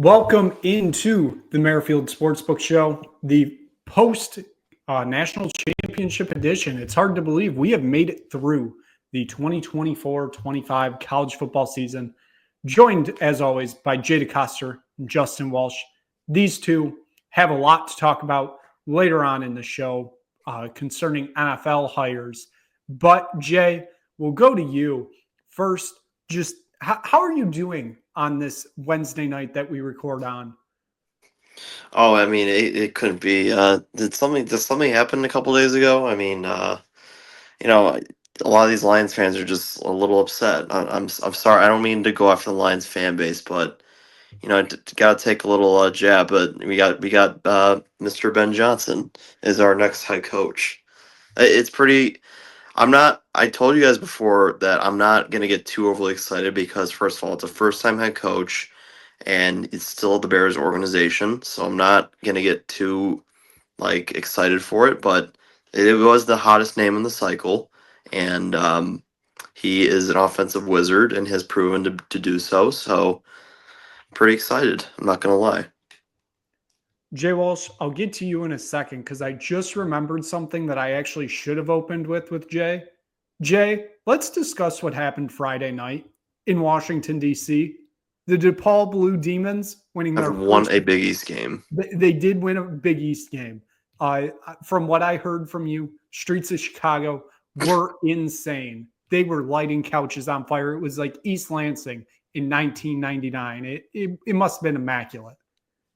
Welcome into the Merrifield Sportsbook Show, the post-National Championship edition. It's hard to believe we have made it through the 2024-25 college football season, joined, as always, by Jay DeCoster and Justin Walsh. These two have a lot to talk about later on in the show concerning NFL hires. But, Jay, we'll go to you first. Just how are you doing on this Wednesday night that we record on? Oh, I mean, it couldn't be. Did something happen a couple days ago? I mean, a lot of these Lions fans are just a little upset. I'm sorry. I don't mean to go after the Lions fan base, but got to take a little jab. But we got Mr. Ben Johnson is our next head coach. It's pretty. I told you guys before that I'm not gonna get too overly excited because first of all, it's a first time head coach, and it's still the Bears organization, so I'm not gonna get too excited for it. But it was the hottest name in the cycle, and he is an offensive wizard and has proven to do so. So pretty excited. I'm not gonna lie. Jay Walsh, I'll get to you in a second because I just remembered something that I actually should have opened with Jay. Jay, let's discuss what happened Friday night in Washington, D.C. The DePaul Blue Demons winning their Won a Big East game. They did win a Big East game. From what I heard from you, streets of Chicago were insane. They were lighting couches on fire. It was like East Lansing in 1999. It must have been immaculate.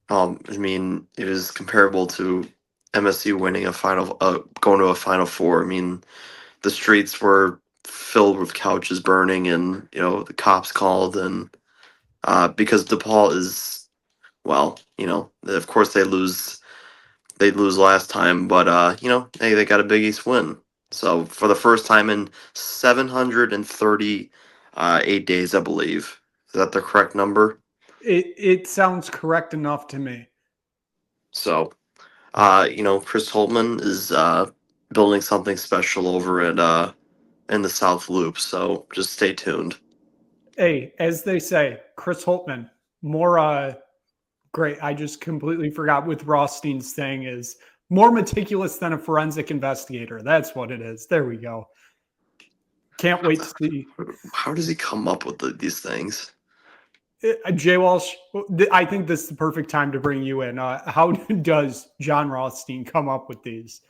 I mean, it was comparable to MSU winning going to a Final Four. I mean, the streets were filled with couches burning, and the cops called, and because DePaul is, well, of course they lose last time, but hey, they got a Big East win. So for the first time in 738 days, I believe. Is that the correct number? It sounds correct enough to me. So, Chris Holtman is building something special over at in the South Loop. So just stay tuned. Hey, as they say, Chris Holtman, more great. I just completely forgot what Rothstein's saying is more meticulous than a forensic investigator. That's what it is. There we go. Can't wait to see. How does he come up with these things? Jay Walsh, I think this is the perfect time to bring you in. How does John Rothstein come up with these?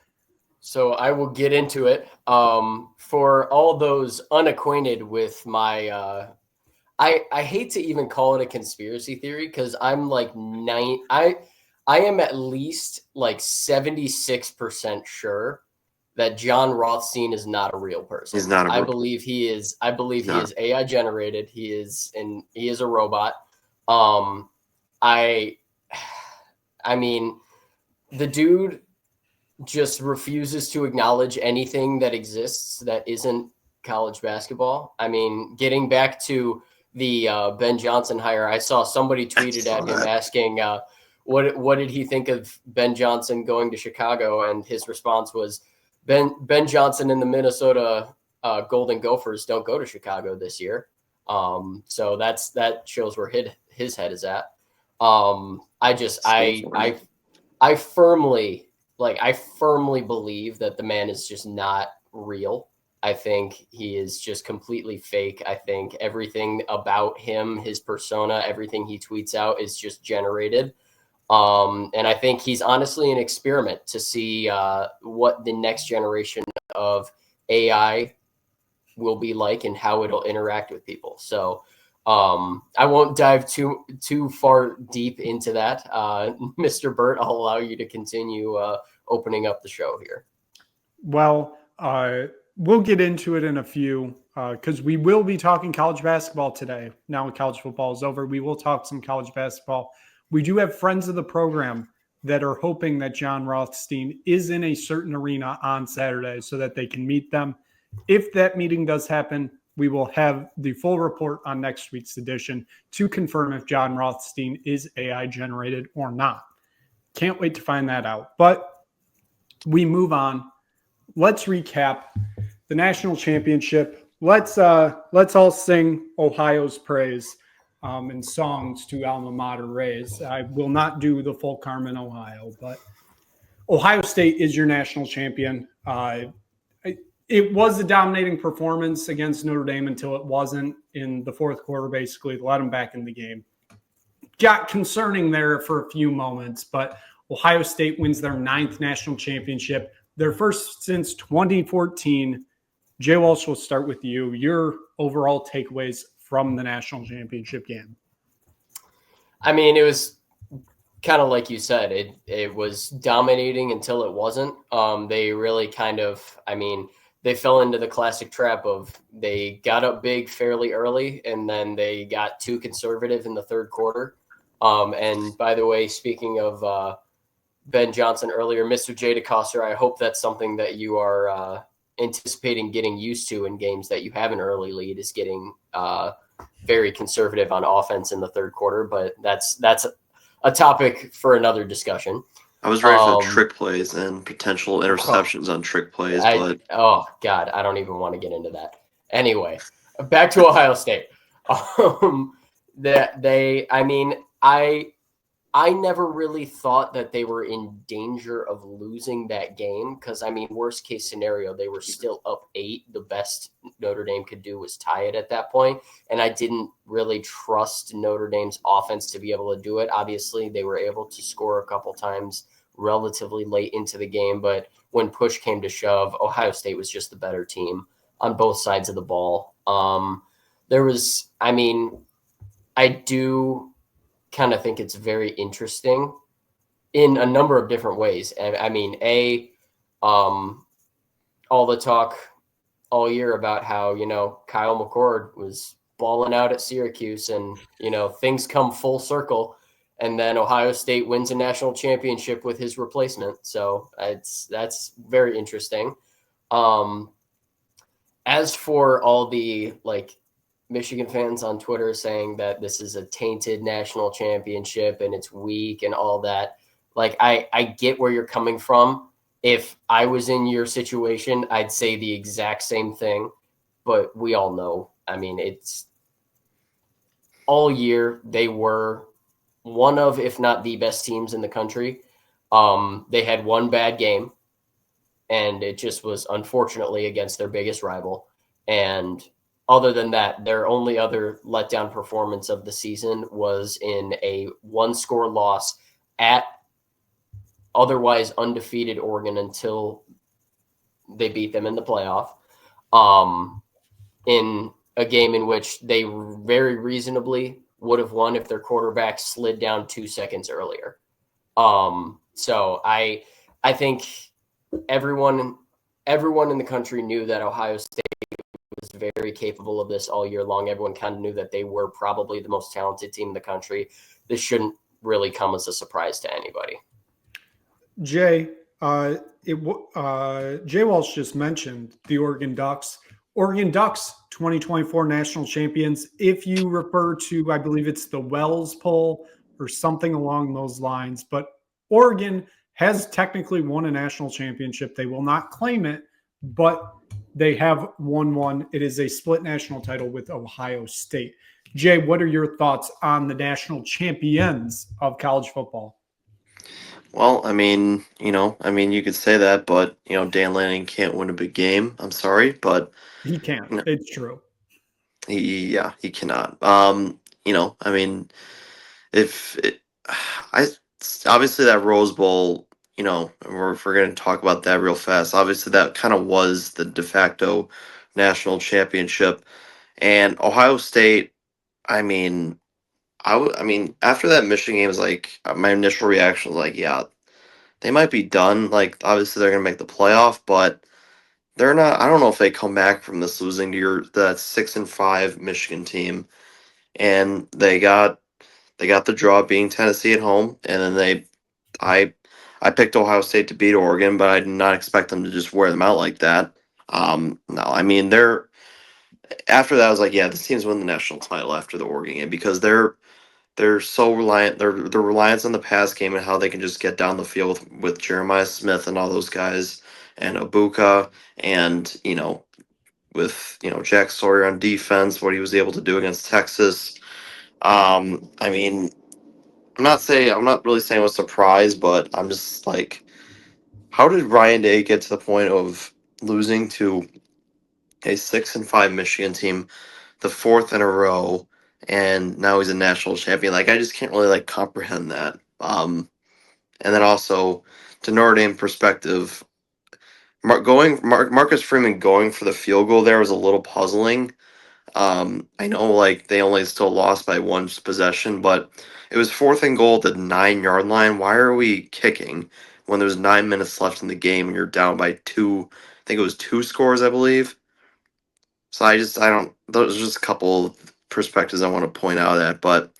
So I will get into it. For all those unacquainted with my, I hate to even call it a conspiracy theory because I'm like I am at least like 76% sure that John Rothstein is not a real person. He's not. I believe he is AI generated. He is a robot. I mean, the dude just refuses to acknowledge anything that exists that isn't college basketball. I mean, getting back to the Ben Johnson hire, I saw somebody tweeted at him asking what did he think of Ben Johnson going to Chicago, and his response was, Ben Johnson and the Minnesota Golden Gophers don't go to Chicago this year. So that shows where his head is at. I firmly believe that the man is just not real. I think he is just completely fake. I think everything about him, his persona, everything he tweets out is just generated. And I think he's honestly an experiment to see what the next generation of AI will be like and how it'll interact with people. So I won't dive too far deep into that. Mr. Burt, I'll allow you to continue opening up the show here. Well, we'll get into it in a few because we will be talking college basketball today. Now college football is over, we will talk some college basketball. We do have friends of the program that are hoping that John Rothstein is in a certain arena on Saturday so that they can meet them. If that meeting does happen, we will have the full report on next week's edition to confirm if John Rothstein is AI generated or not. Can't wait to find that out. But we move on. Let's recap the national championship. Let's all sing Ohio's praise. and songs to alma mater raise. I will not do the full Carmen, Ohio, but Ohio State is your national champion. It was a dominating performance against Notre Dame until it wasn't in the fourth quarter, basically. Let them back in the game. Got concerning there for a few moments, but Ohio State wins their 9th national championship, their first since 2014. Jay Walsh, we'll start with you. Your overall takeaways from the national championship game. I mean, it was kind of like you said, it was dominating until it wasn't. They really kind of, I mean, they fell into the classic trap of they got up big fairly early and then they got too conservative in the third quarter. And by the way, speaking of Ben Johnson earlier, Mr. Jay DeCoster, I hope that's something that you are anticipating getting used to in games that you have an early lead, is getting very conservative on offense in the third quarter. But that's a topic for another discussion. I was ready for trick plays and potential interceptions on trick plays, but oh God, I don't even want to get into that. Anyway, back to Ohio State. I never really thought that they were in danger of losing that game because, I mean, worst case scenario, they were still up 8. The best Notre Dame could do was tie it at that point, and I didn't really trust Notre Dame's offense to be able to do it. Obviously, they were able to score a couple times relatively late into the game, but when push came to shove, Ohio State was just the better team on both sides of the ball. I do kind of think it's very interesting in a number of different ways. And I mean, all the talk all year about how, Kyle McCord was balling out at Syracuse and, things come full circle, and then Ohio State wins a national championship with his replacement. So that's very interesting. As for all the Michigan fans on Twitter saying that this is a tainted national championship and it's weak and all that, I get where you're coming from. If I was in your situation, I'd say the exact same thing, but we all know, I mean, it's all year they were one of, if not the best teams in the country. They had one bad game, and it just was unfortunately against their biggest rival. And other than that, their only other letdown performance of the season was in a 1-score loss at otherwise undefeated Oregon until they beat them in the playoff, in a game in which they very reasonably would have won if their quarterback slid down 2 seconds earlier. So I think everyone in the country knew that Ohio State was very capable of this all year long. Everyone kind of knew that they were probably the most talented team in the country. This shouldn't really come as a surprise to anybody. Jay, Jay Walsh just mentioned the Oregon Ducks. Oregon Ducks, 2024 national champions. If you refer to, I believe it's the Wells poll or something along those lines, but Oregon has technically won a national championship. They will not claim it, but they have won one. It is a split national title with Ohio State. Jay, what are your thoughts on the national champions of college football? Well, I mean, you could say that, but Dan Lanning can't win a big game. I'm sorry, but he can't. It's true. He cannot. Obviously that Rose Bowl, if we're going to talk about that real fast, obviously that kind of was the de facto national championship, and Ohio State. After that Michigan game, was my initial reaction was yeah, they might be done. Obviously they're going to make the playoff, but they're not. I don't know if they come back from this losing to that 6-5 Michigan team, and they got the draw being Tennessee at home, and then I picked Ohio State to beat Oregon, but I did not expect them to just wear them out like that. They're after that I was yeah, this team's win the national title after the Oregon game because they're so reliant. Their reliance on the pass game and how they can just get down the field with Jeremiah Smith and all those guys and Abuka and with Jack Sawyer on defense, what he was able to do against Texas. I mean, I'm not really saying I was surprised, but I'm just like, how did Ryan Day get to the point of losing to a 6-5 Michigan team, the fourth in a row, and now he's a national champion? Like, I just can't really like comprehend that. And then also to Notre Dame perspective, Marcus Freeman going for the field goal there was a little puzzling. I know like they only still lost by one possession, but it was fourth and goal at the 9-yard line. Why are we kicking when there's 9 minutes left in the game and you're down by two? I think it was two scores, I believe. So I don't. Those are just a couple of perspectives I want to point out at. But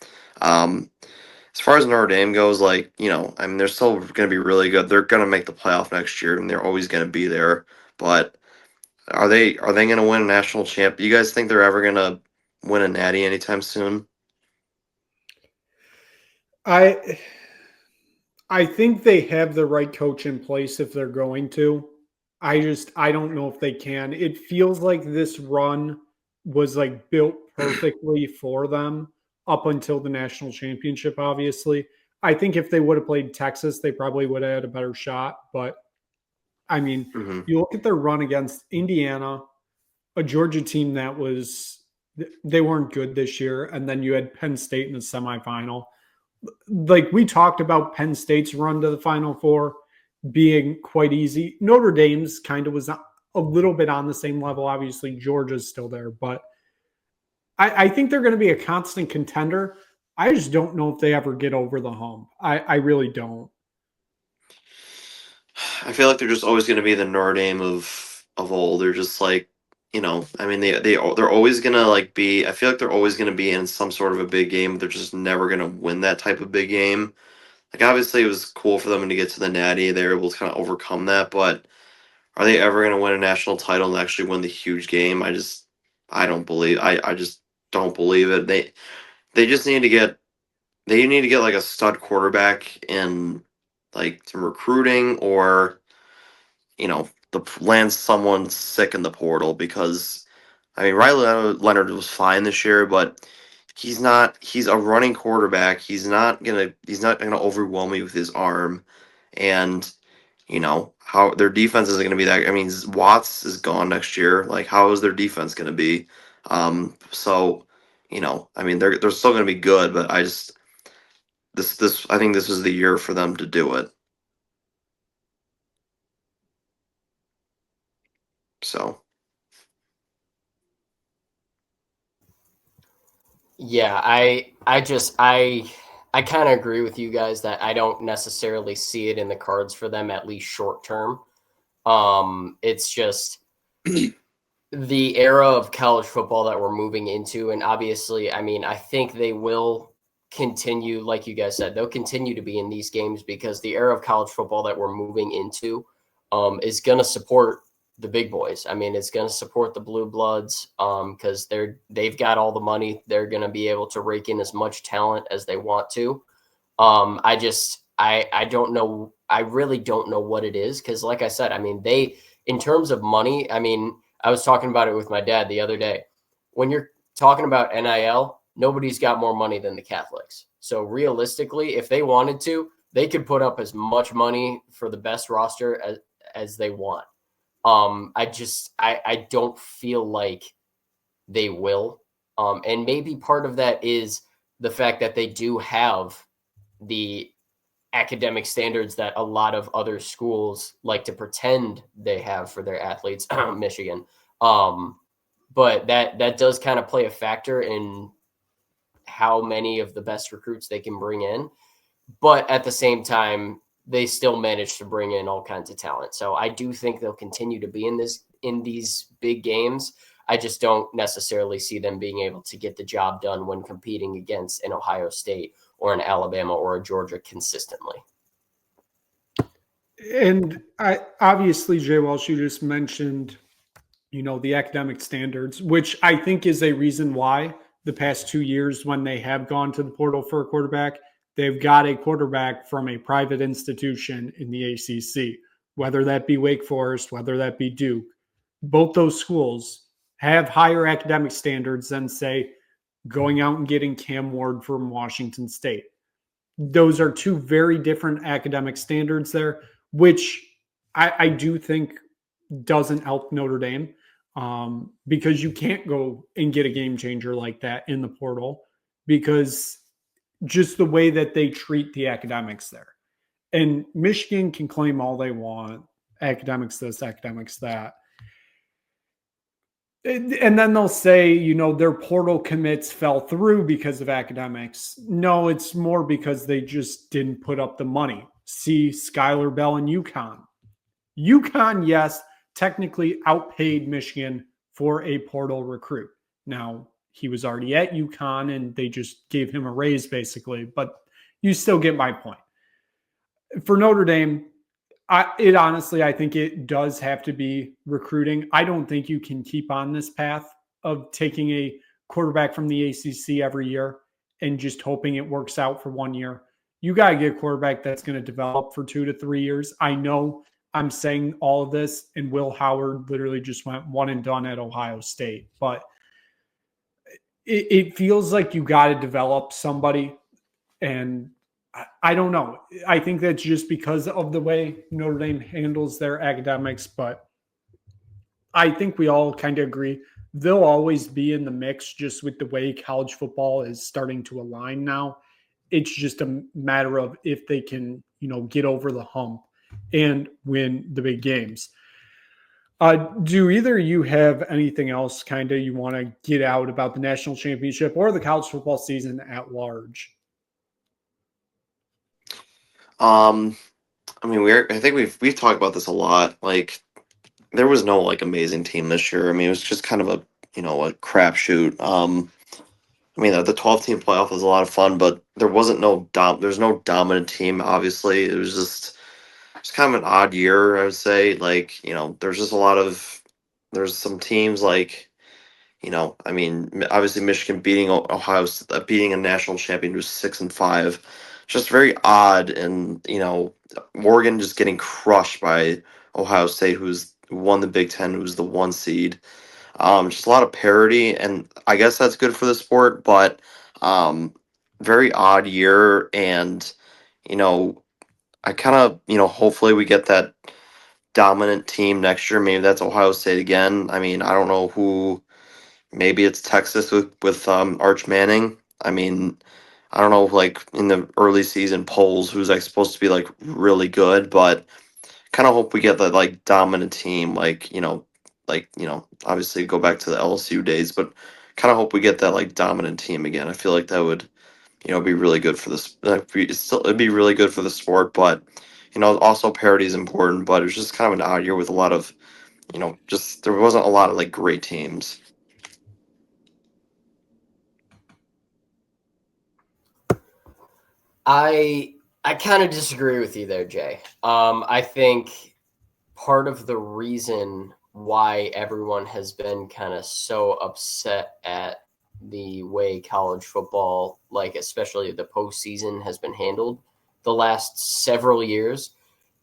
as far as Notre Dame goes, like I mean, they're still going to be really good. They're going to make the playoff next year, and they're always going to be there. But are they going to win a national champ? You guys think they're ever going to win a natty anytime soon? I I think they have the right coach in place if they're going to. I don't know if they can. It feels like this run was like built perfectly for them up until the national championship, obviously. I think if they would have played Texas, they probably would have had a better shot. But I mean, Hmm. you look at their run against Indiana, a Georgia team that they weren't good this year, and then you had Penn State in the semifinal. Like we talked about Penn State's run to the Final Four being quite easy. Notre Dame's kind of was a little bit on the same level. Obviously, Georgia's still there, but I think they're going to be a constant contender. I just don't know if they ever get over the hump. I really don't. I feel like they're just always going to be the Notre Dame of old. They're just like, I mean, they're always going to like be. I feel like they're always going to be in some sort of a big game. But they're just never going to win that type of big game. Like obviously, it was cool for them to get to the Natty. They were able to kind of overcome that. But are they ever going to win a national title and actually win the huge game? I don't believe. I just don't believe it. They just need to get. They need to get like a stud quarterback in like some recruiting or the land someone sick in the portal because I mean Leonard was fine this year, but he's not. He's a running quarterback. He's not gonna overwhelm me with his arm, and how their defense isn't gonna be that. I mean, Watts is gone next year. Like, how is their defense gonna be? So I mean, they're still gonna be good, but I think this is the year for them to do it. So. Yeah, I kind of agree with you guys that I don't necessarily see it in the cards for them, at least short term. It's just the era of college football that we're moving into, and obviously, I mean, I think they will continue, like you guys said, they'll continue to be in these games because the era of college football that we're moving into is going to support the big boys. I mean, it's going to support the blue bloods because they've got all the money. They're going to be able to rake in as much talent as they want to. I don't know. I really don't know what it is because, like I said, I mean, in terms of money, I mean, I was talking about it with my dad the other day. When you're talking about NIL, nobody's got more money than the Catholics. So realistically, if they wanted to, they could put up as much money for the best roster as they want. I don't feel like they will. And maybe part of that is the fact that they do have the academic standards that a lot of other schools like to pretend they have for their athletes, Michigan. But that does kind of play a factor in how many of the best recruits they can bring in. But at the same time, they still manage to bring in all kinds of talent. So I do think they'll continue to be in these big games. I just don't necessarily see them being able to get the job done when competing against an Ohio State or an Alabama or a Georgia consistently. And I obviously, Jay Welsh, you just mentioned, the academic standards, which I think is a reason why the past 2 years, when they have gone to the portal for a quarterback, they've got a quarterback from a private institution in the ACC, whether that be Wake Forest, whether that be Duke. Both those schools have higher academic standards than, say, going out and getting Cam Ward from Washington State. Those are two very different academic standards there, which I do think doesn't help Notre Dame, because you can't go and get a game changer like that in the portal, because just the way that they treat the academics there. And Michigan can claim all they want, academics this, academics that. And then they'll say, you know, their portal commits fell through because of academics. No, it's more because they just didn't put up the money. See Skylar Bell and UConn. UConn, yes, technically outpaid Michigan for a portal recruit. Now, he was already at UConn and they just gave him a raise basically, but you still get my point. For Notre Dame, I think it does have to be recruiting. I don't think you can keep on this path of taking a quarterback from the ACC every year and just hoping it works out for 1 year. You got to get a quarterback that's going to develop for 2 to 3 years. I know I'm saying all of this, and Will Howard literally just went one and done at Ohio State, but it feels like you got to develop somebody, and I don't know. I think that's just because of the way Notre Dame handles their academics, but I think we all kind of agree they'll always be in the mix just with the way college football is starting to align now. It's just a matter of if they can, you know, get over the hump and win the big games. Do either of you have anything else kind of you want to get out about the national championship or the college football season at large? I mean, I think we've talked about this a lot. Like, there was no like amazing team this year. I mean, it was just kind of a a crapshoot. I mean, the 12-team playoff was a lot of fun, but there's no dominant team. Obviously, it was just it's kind of an odd year, I would say. Like, there's just there's some teams like, I mean, obviously Michigan beating beating a national champion who's 6-5, just very odd, and Oregon just getting crushed by Ohio State, who won the Big Ten, who's the 1 seed. Just a lot of parity, and I guess that's good for the sport, but very odd year, and I kind of hopefully we get that dominant team next year. Maybe that's Ohio State again. I mean, I don't know who. Maybe it's Texas with Arch Manning. I mean, I don't know, like in the early season polls, who's like supposed to be like really good, but kind of hope we get that like dominant team, obviously go back to the LSU days, but kind of hope we get that like dominant team again. I feel like that would, be really good for this. It'd be really good for the sport, but also parity is important. But it was just kind of an odd year with a lot of, just there wasn't a lot of like great teams. I kind of disagree with you there, Jay. I think part of the reason why everyone has been kind of so upset at the way college football, like especially the postseason, has been handled the last several years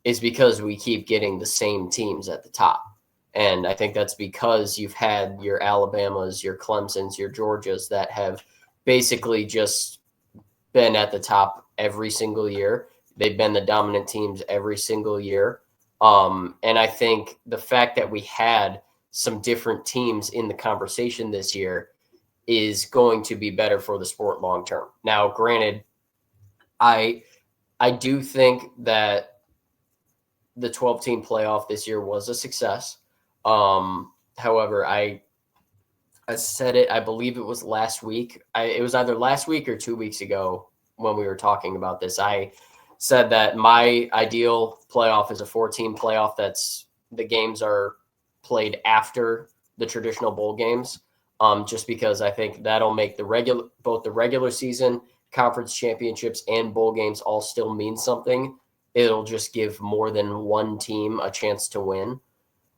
is because we keep getting the same teams at the top. And I think that's because you've had your Alabamas, your Clemsons, your Georgias that have basically just been at the top every single year. They've been the dominant teams every single year. And I think the fact that we had some different teams in the conversation this year is going to be better for the sport long term. Now, granted, I do think that the 12-team playoff this year was a success. However, I said it, I believe it was last week. It was either last week or 2 weeks ago when we were talking about this. I said that my ideal playoff is a 4-team playoff. That's the games are played after the traditional bowl games. Just because I think that'll make both the regular season, conference championships, and bowl games all still mean something. It'll just give more than one team a chance to win.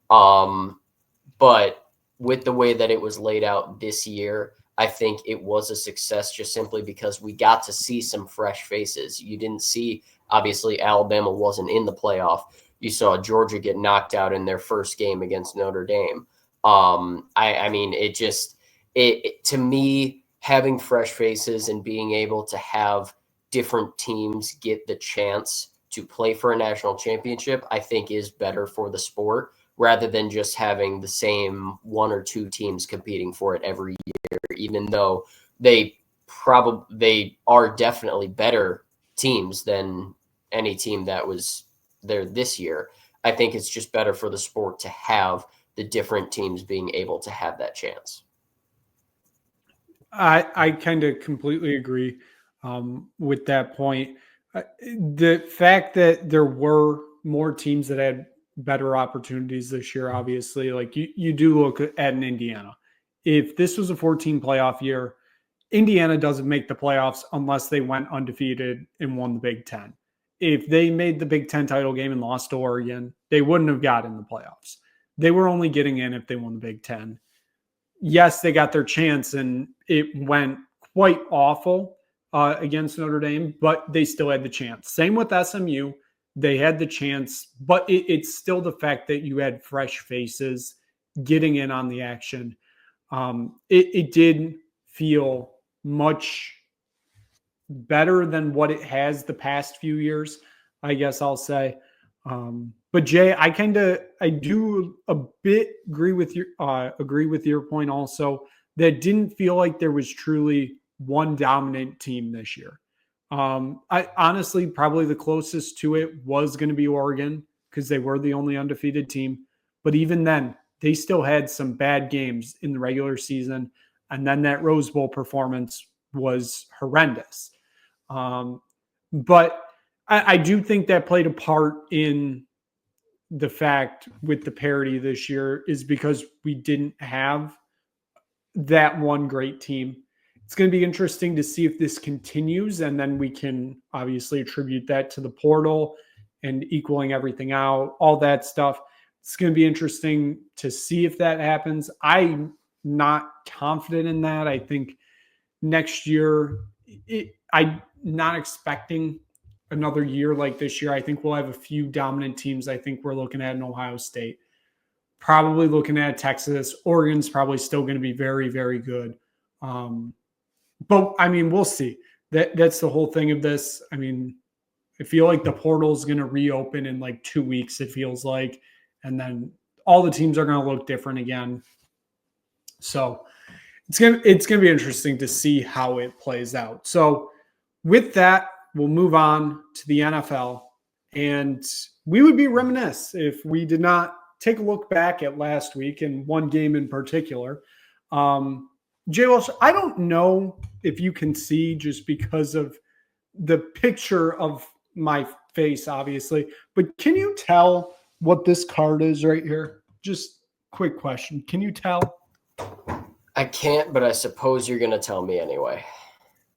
But with the way that it was laid out this year, I think it was a success just simply because we got to see some fresh faces. You didn't see, obviously, Alabama wasn't in the playoff. You saw Georgia get knocked out in their first game against Notre Dame. I mean, it to me having fresh faces and being able to have different teams get the chance to play for a national championship, I think is better for the sport rather than just having the same one or two teams competing for it every year, even though they are definitely better teams than any team that was there this year. I think it's just better for the sport to have the different teams being able to have that chance. I kind of completely agree with that point. The fact that there were more teams that had better opportunities this year, obviously, like you do look at an Indiana. If this was a 14 playoff year, Indiana doesn't make the playoffs unless they went undefeated and won the Big Ten. If they made the Big Ten title game and lost to Oregon, they wouldn't have gotten the playoffs. They were only getting in if they won the Big Ten. Yes, they got their chance and it went quite awful against Notre Dame, but they still had the chance. Same with SMU. They had the chance, but it's still the fact that you had fresh faces getting in on the action. It did feel much better than what it has the past few years, I guess I'll say. But Jay, I do a bit agree with your point also that didn't feel like there was truly one dominant team this year. I honestly, probably the closest to it was going to be Oregon because they were the only undefeated team. But even then, they still had some bad games in the regular season. And then that Rose Bowl performance was horrendous. But I do think that played a part in the fact with the parity this year is because we didn't have that one great team. It's going to be interesting to see if this continues, and then we can obviously attribute that to the portal and equaling everything out, all that stuff. It's going to be interesting to see if that happens. I'm not confident in that. I think next year, I'm not expecting another year like this year. I think we'll have a few dominant teams. I think we're looking at an Ohio State, probably looking at Texas. Oregon's probably still going to be very, very good. But I mean, we'll see. That's the whole thing of this. I mean, I feel like the portal is going to reopen in like 2 weeks, it feels like. And then all the teams are going to look different again. So it's going to be interesting to see how it plays out. So with that, we'll move on to the NFL. And we would be remiss if we did not take a look back at last week and one game in particular. Jay Welsh, I don't know if you can see just because of the picture of my face, obviously, but can you tell what this card is right here? Just quick question. Can you tell? I can't, but I suppose you're going to tell me anyway.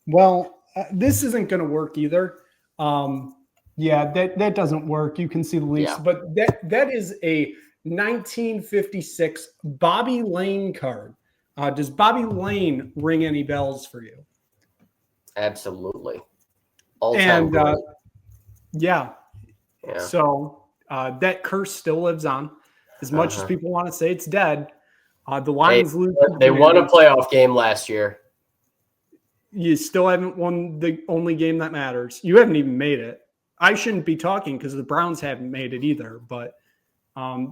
Well, this isn't going to work either. Yeah, that doesn't work. You can see the links, Yeah. but that is a 1956 Bobby Lane card. Does Bobby Lane ring any bells for you? Absolutely. All-time great. Yeah. So that curse still lives on. As much as people want to say it's dead, the Lions lose. They won a playoff game last year. You still haven't won the only game that matters. You haven't even made it. I shouldn't be talking because the Browns haven't made it either. But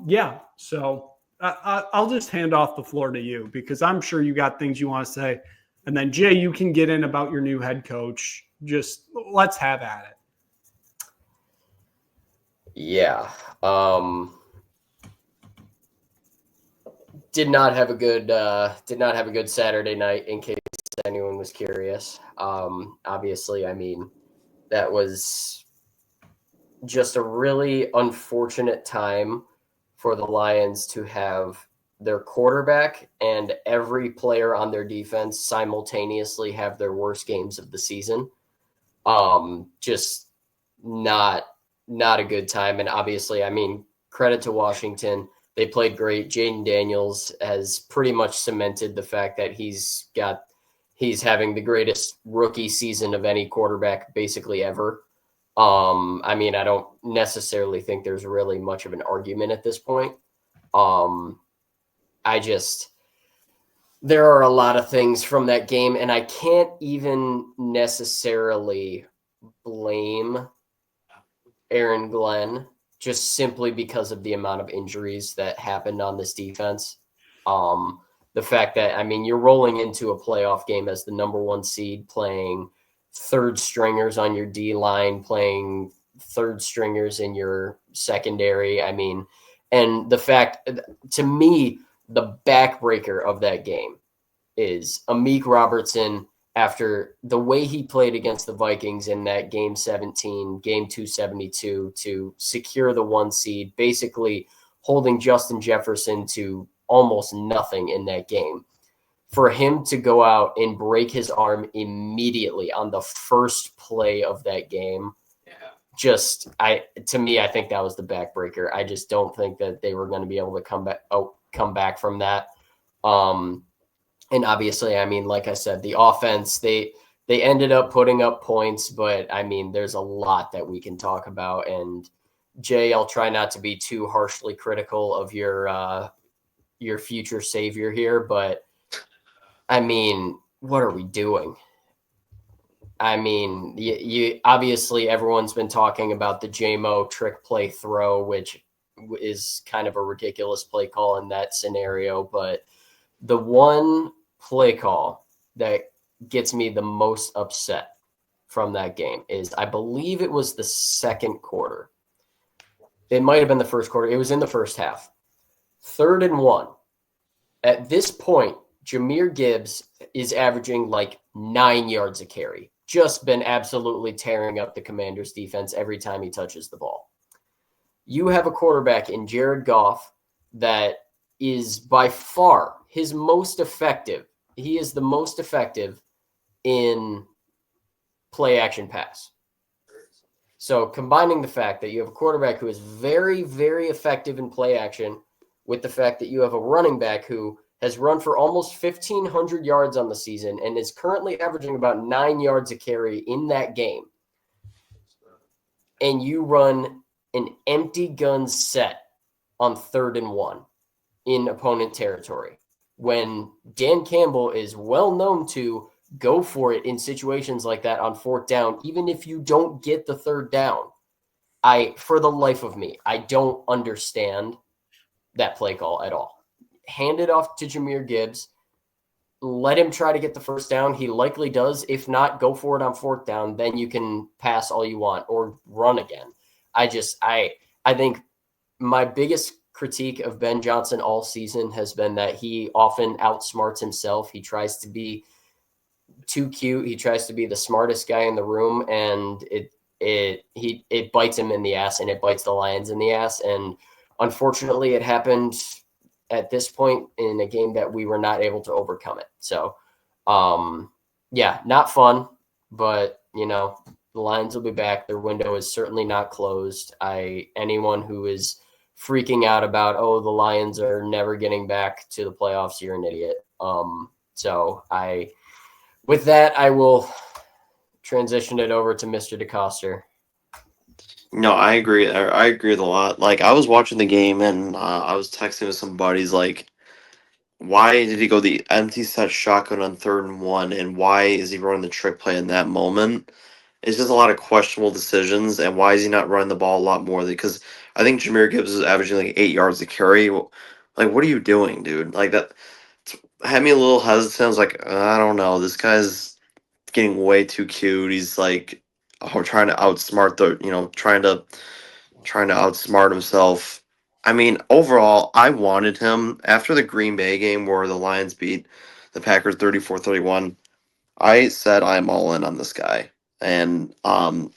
yeah, so I'll just hand off the floor to you because I'm sure you got things you want to say. And then, Jay, you can get in about your new head coach. Just let's have at it. Yeah. Did not have a good Saturday night, in case anyone was curious. Obviously, I mean, that was just a really unfortunate time for the Lions to have their quarterback and every player on their defense simultaneously have their worst games of the season. Just not a good time. And obviously, I mean, credit to Washington. They played great. Jaden Daniels has pretty much cemented the fact that he's having the greatest rookie season of any quarterback basically ever. I mean, I don't necessarily think there's really much of an argument at this point. There are a lot of things from that game, and I can't even necessarily blame Aaron Glenn just simply because of the amount of injuries that happened on this defense. The fact that, I mean, you're rolling into a playoff game as the number 1 seed, playing third stringers on your D line, playing third stringers in your secondary. I mean, and the fact, to me, the backbreaker of that game is Amik Robertson, after the way he played against the Vikings in that game 17, game 272, to secure the 1 seed, basically holding Justin Jefferson to almost nothing in that game. For him to go out and break his arm immediately on the first play of that game, to me, I think that was the backbreaker. I just don't think that they were going to be able to come back from that. And obviously, I mean, like I said, the offense, they ended up putting up points, but I mean, there's a lot that we can talk about. And Jay, I'll try not to be too harshly critical of your future savior here, but I mean, what are we doing? I mean, you obviously everyone's been talking about the JMO trick play throw, which is kind of a ridiculous play call in that scenario, but the one play call that gets me the most upset from that game is, I believe it was the second quarter. It might have been the first quarter. It was in the first half. 3rd and 1. At this point, Jahmyr Gibbs is averaging like 9 yards a carry. Just been absolutely tearing up the Commanders defense every time he touches the ball. You have a quarterback in Jared Goff that is by far his most effective. He is the most effective in play action pass. So combining the fact that you have a quarterback who is very, very effective in play action with the fact that you have a running back who has run for almost 1,500 yards on the season and is currently averaging about 9 yards a carry in that game, and you run an empty gun set on 3rd and 1 in opponent territory, when Dan Campbell is well known to go for it in situations like that on 4th down, even if you don't get the 3rd down. For the life of me, I don't understand that play call at all. Hand it off to Jahmyr Gibbs. Let him try to get the 1st down. He likely does. If not, go for it on 4th down. Then you can pass all you want or run again. I think my biggest critique of Ben Johnson all season has been that he often outsmarts himself. He tries to be too cute. He tries to be the smartest guy in the room, and it bites him in the ass, and it bites the Lions in the ass. And unfortunately, it happened at this point in a game that we were not able to overcome it. So, yeah, not fun, but the Lions will be back. Their window is certainly not closed. Anyone who is freaking out about, the Lions are never getting back to the playoffs, you're an idiot. With that, I will transition it over to Mr. DeCoster. No, I agree. I agree with a lot. Like, I was watching the game and I was texting with some buddies, like, why did he go the empty set shotgun on 3rd and 1, and why is he running the trick play in that moment? It's just a lot of questionable decisions, and why is he not running the ball a lot more? Because I think Jahmyr Gibbs is averaging like 8 yards a carry. Like, what are you doing, dude? Like, that had me a little hesitant. I was like, I don't know. This guy's getting way too cute. He's like, trying to outsmart trying to outsmart himself. I mean, overall, I wanted him after the Green Bay game where the Lions beat the Packers 34-31. I said I'm all in on this guy. And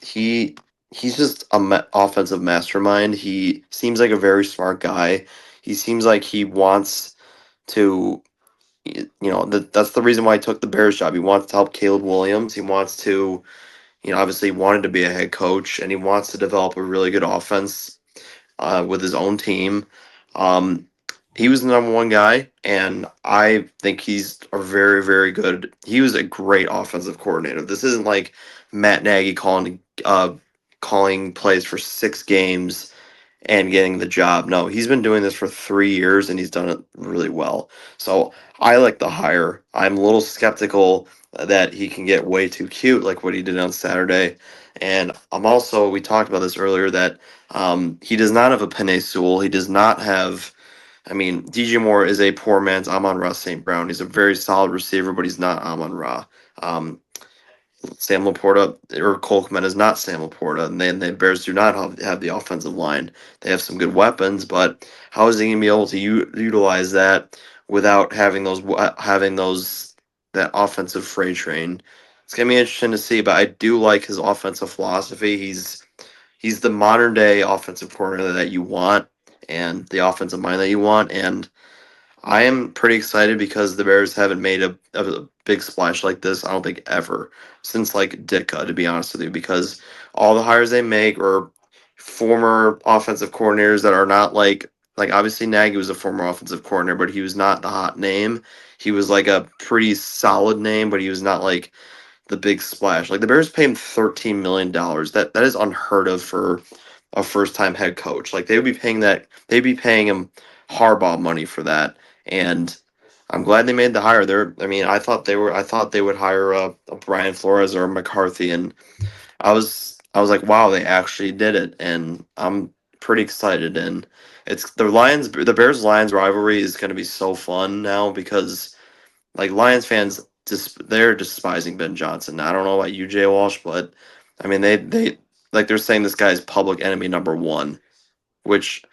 he's just a offensive mastermind. He seems like a very smart guy. He seems like he wants to that's the reason why he took the Bears job. He wants to help Caleb Williams. He wants to, obviously he wanted to be a head coach, and he wants to develop a really good offense with his own team. He was the number 1 guy, and I think he's a very, very good. He was a great offensive coordinator. This isn't like Matt Nagy calling plays for 6 games and getting the job. No, he's been doing this for 3 years and he's done it really well. So I like the hire. I'm a little skeptical that he can get way too cute like what he did on Saturday. And I'm also, we talked about this earlier, that he does not have a Penei Sewell. He does not have, I mean, DJ Moore is a poor man's Amon-Ra St. Brown. He's a very solid receiver, but he's not Amon-Ra. Sam Laporta or Cole Kmet is not Sam Laporta, and the Bears do not have the offensive line. They have some good weapons, but how is he going to be able to utilize that without having those that offensive freight train? It's going to be interesting to see, but I do like his offensive philosophy. He's the modern day offensive coordinator that you want, and the offensive mind that you want, and I am pretty excited because the Bears haven't made a big splash like this, I don't think, ever, since like Ditka, to be honest with you, because all the hires they make are former offensive coordinators that are not like obviously Nagy was a former offensive coordinator, but he was not the hot name. He was like a pretty solid name, but he was not like the big splash. Like the Bears pay him $13 million. That is unheard of for a first time head coach. Like they'd be paying him Harbaugh money for that. And I'm glad they made the hire. I mean, I thought they would hire a Brian Flores or a McCarthy, and I was like, wow, they actually did it, and I'm pretty excited. And it's the Bears Lions rivalry is going to be so fun now because like Lions fans they're despising Ben Johnson. I don't know about you, Jay Walsh, but I mean they like they're saying this guy's public enemy number one, which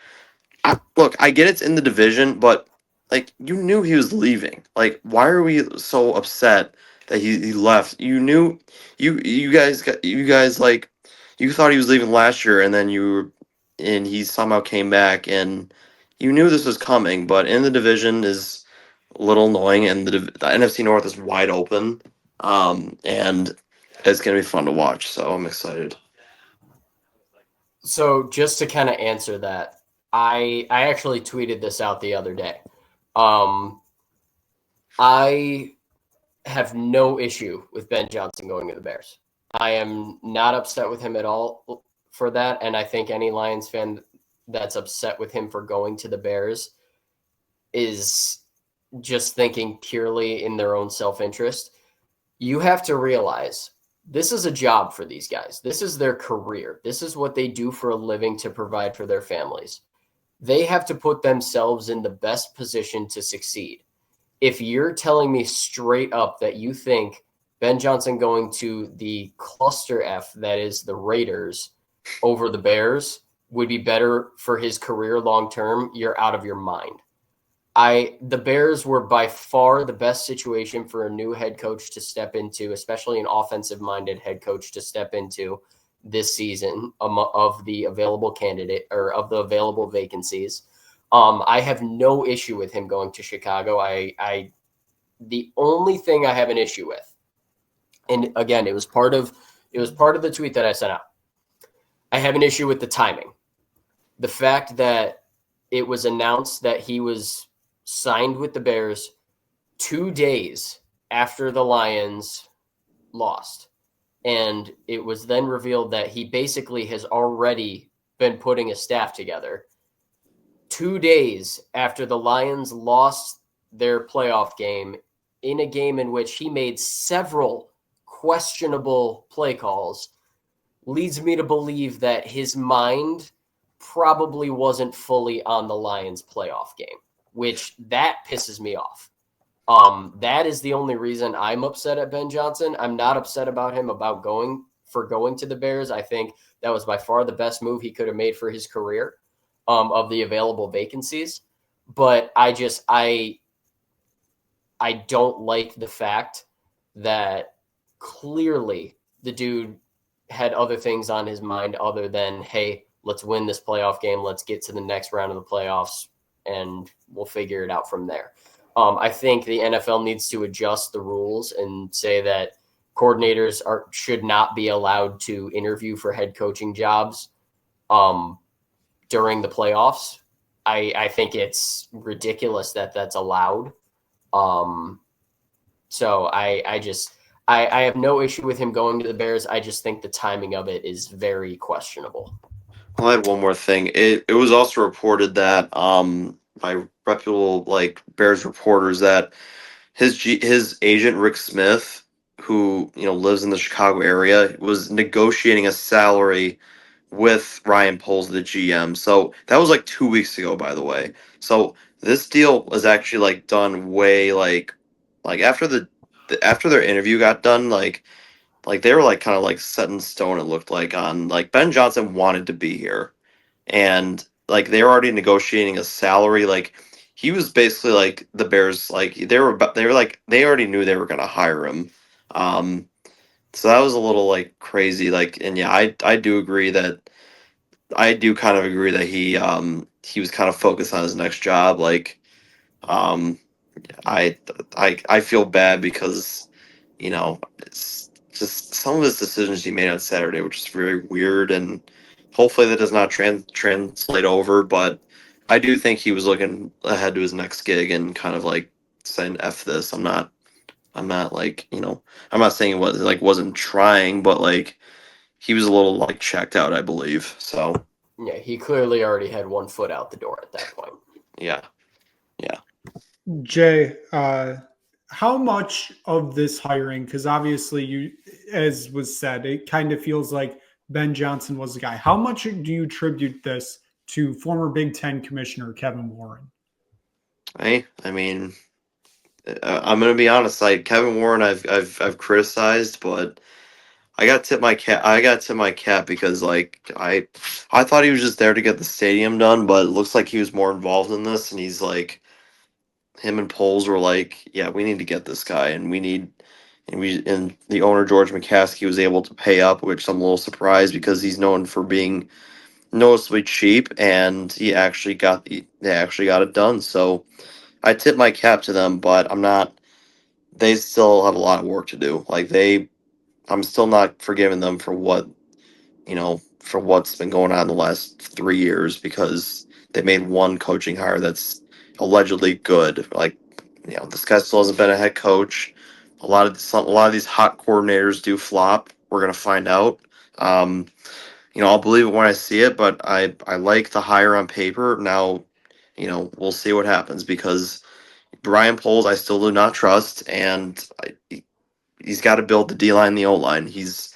look, I get it's in the division, but like you knew he was leaving. Like, why are we so upset that he left? You knew you guys like you thought he was leaving last year, and then and he somehow came back, and you knew this was coming. But in the division is a little annoying, and the NFC North is wide open, and it's gonna be fun to watch. So I'm excited. So just to kind of answer that, I actually tweeted this out the other day. I have no issue with Ben Johnson going to the Bears. I am not upset with him at all for that, and I think any Lions fan that's upset with him for going to the Bears is just thinking purely in their own self-interest. You have to realize this is a job for these guys. This is their career. This is what they do for a living to provide for their families. They have to put themselves in the best position to succeed. If you're telling me straight up that you think Ben Johnson going to the cluster F, that is the Raiders, over the Bears would be better for his career long term, you're out of your mind. The Bears were by far the best situation for a new head coach to step into, especially an offensive-minded head coach to step into this season of the available candidate or of the available vacancies. I have no issue with him going to Chicago. The only thing I have an issue with, and again, it was part of the tweet that I sent out. I have an issue with the timing. The fact that it was announced that he was signed with the Bears 2 days after the Lions lost. And it was then revealed that he basically has already been putting a staff together 2 days after the Lions lost their playoff game, in a game in which he made several questionable play calls, leads me to believe that his mind probably wasn't fully on the Lions playoff game, which that pisses me off. That is the only reason I'm upset at Ben Johnson. I'm not upset about him going to the Bears. I think that was by far the best move he could have made for his career of the available vacancies. But I don't like the fact that clearly the dude had other things on his mind other than, hey, let's win this playoff game. Let's get to the next round of the playoffs and we'll figure it out from there. I think the NFL needs to adjust the rules and say that coordinators should not be allowed to interview for head coaching jobs during the playoffs. I think it's ridiculous that that's allowed. So I have no issue with him going to the Bears. I just think the timing of it is very questionable. I had one more thing. It was also reported that by reputable like Bears reporters that his agent Rick Smith, who lives in the Chicago area, was negotiating a salary with Ryan Poles, the GM. So that was like 2 weeks ago, by the way. So this deal was actually like done way like after after their interview got done, like they were like kind of like set in stone. It looked like on like Ben Johnson wanted to be here, and like they were already negotiating a salary. Like he was basically like the Bears. Like they were like they already knew they were gonna hire him. Um, so that was a little like crazy. Like, and yeah, I do agree that I do kind of agree that he was kind of focused on his next job. Like um I I feel bad because it's just some of his decisions he made on Saturday were just very weird, and hopefully that does not translate over. But I do think he was looking ahead to his next gig and kind of like saying "F this." I'm not like I'm not saying he was like wasn't trying, but like he was a little like checked out, I believe. So Yeah, he clearly already had one foot out the door at that point. yeah, yeah. Jay, how much of this hiring, because obviously you, as was said, it kind of feels like Ben Johnson was the guy. How much do you attribute this to former Big Ten Commissioner Kevin Warren? I mean, I'm gonna be honest. Like Kevin Warren, I've criticized, but I got to tip my cap. I got to tip my cap because like I thought he was just there to get the stadium done, but it looks like he was more involved in this, and he's like him and Poles were like, yeah, we need to get this guy, and and the owner George McCaskey was able to pay up, which I'm a little surprised because he's known for being noticeably cheap, and they actually got it done. So I tip my cap to them, but I'm not. They still have a lot of work to do. I'm still not forgiving them for for what's been going on the last 3 years because they made one coaching hire that's allegedly good. Like, this guy still hasn't been a head coach. A lot of these hot coordinators do flop. We're gonna find out. Um, I'll believe it when I see it, but I like the hire on paper. Now, we'll see what happens because Brian Poles I still do not trust, and he's got to build the D line, the O line. He's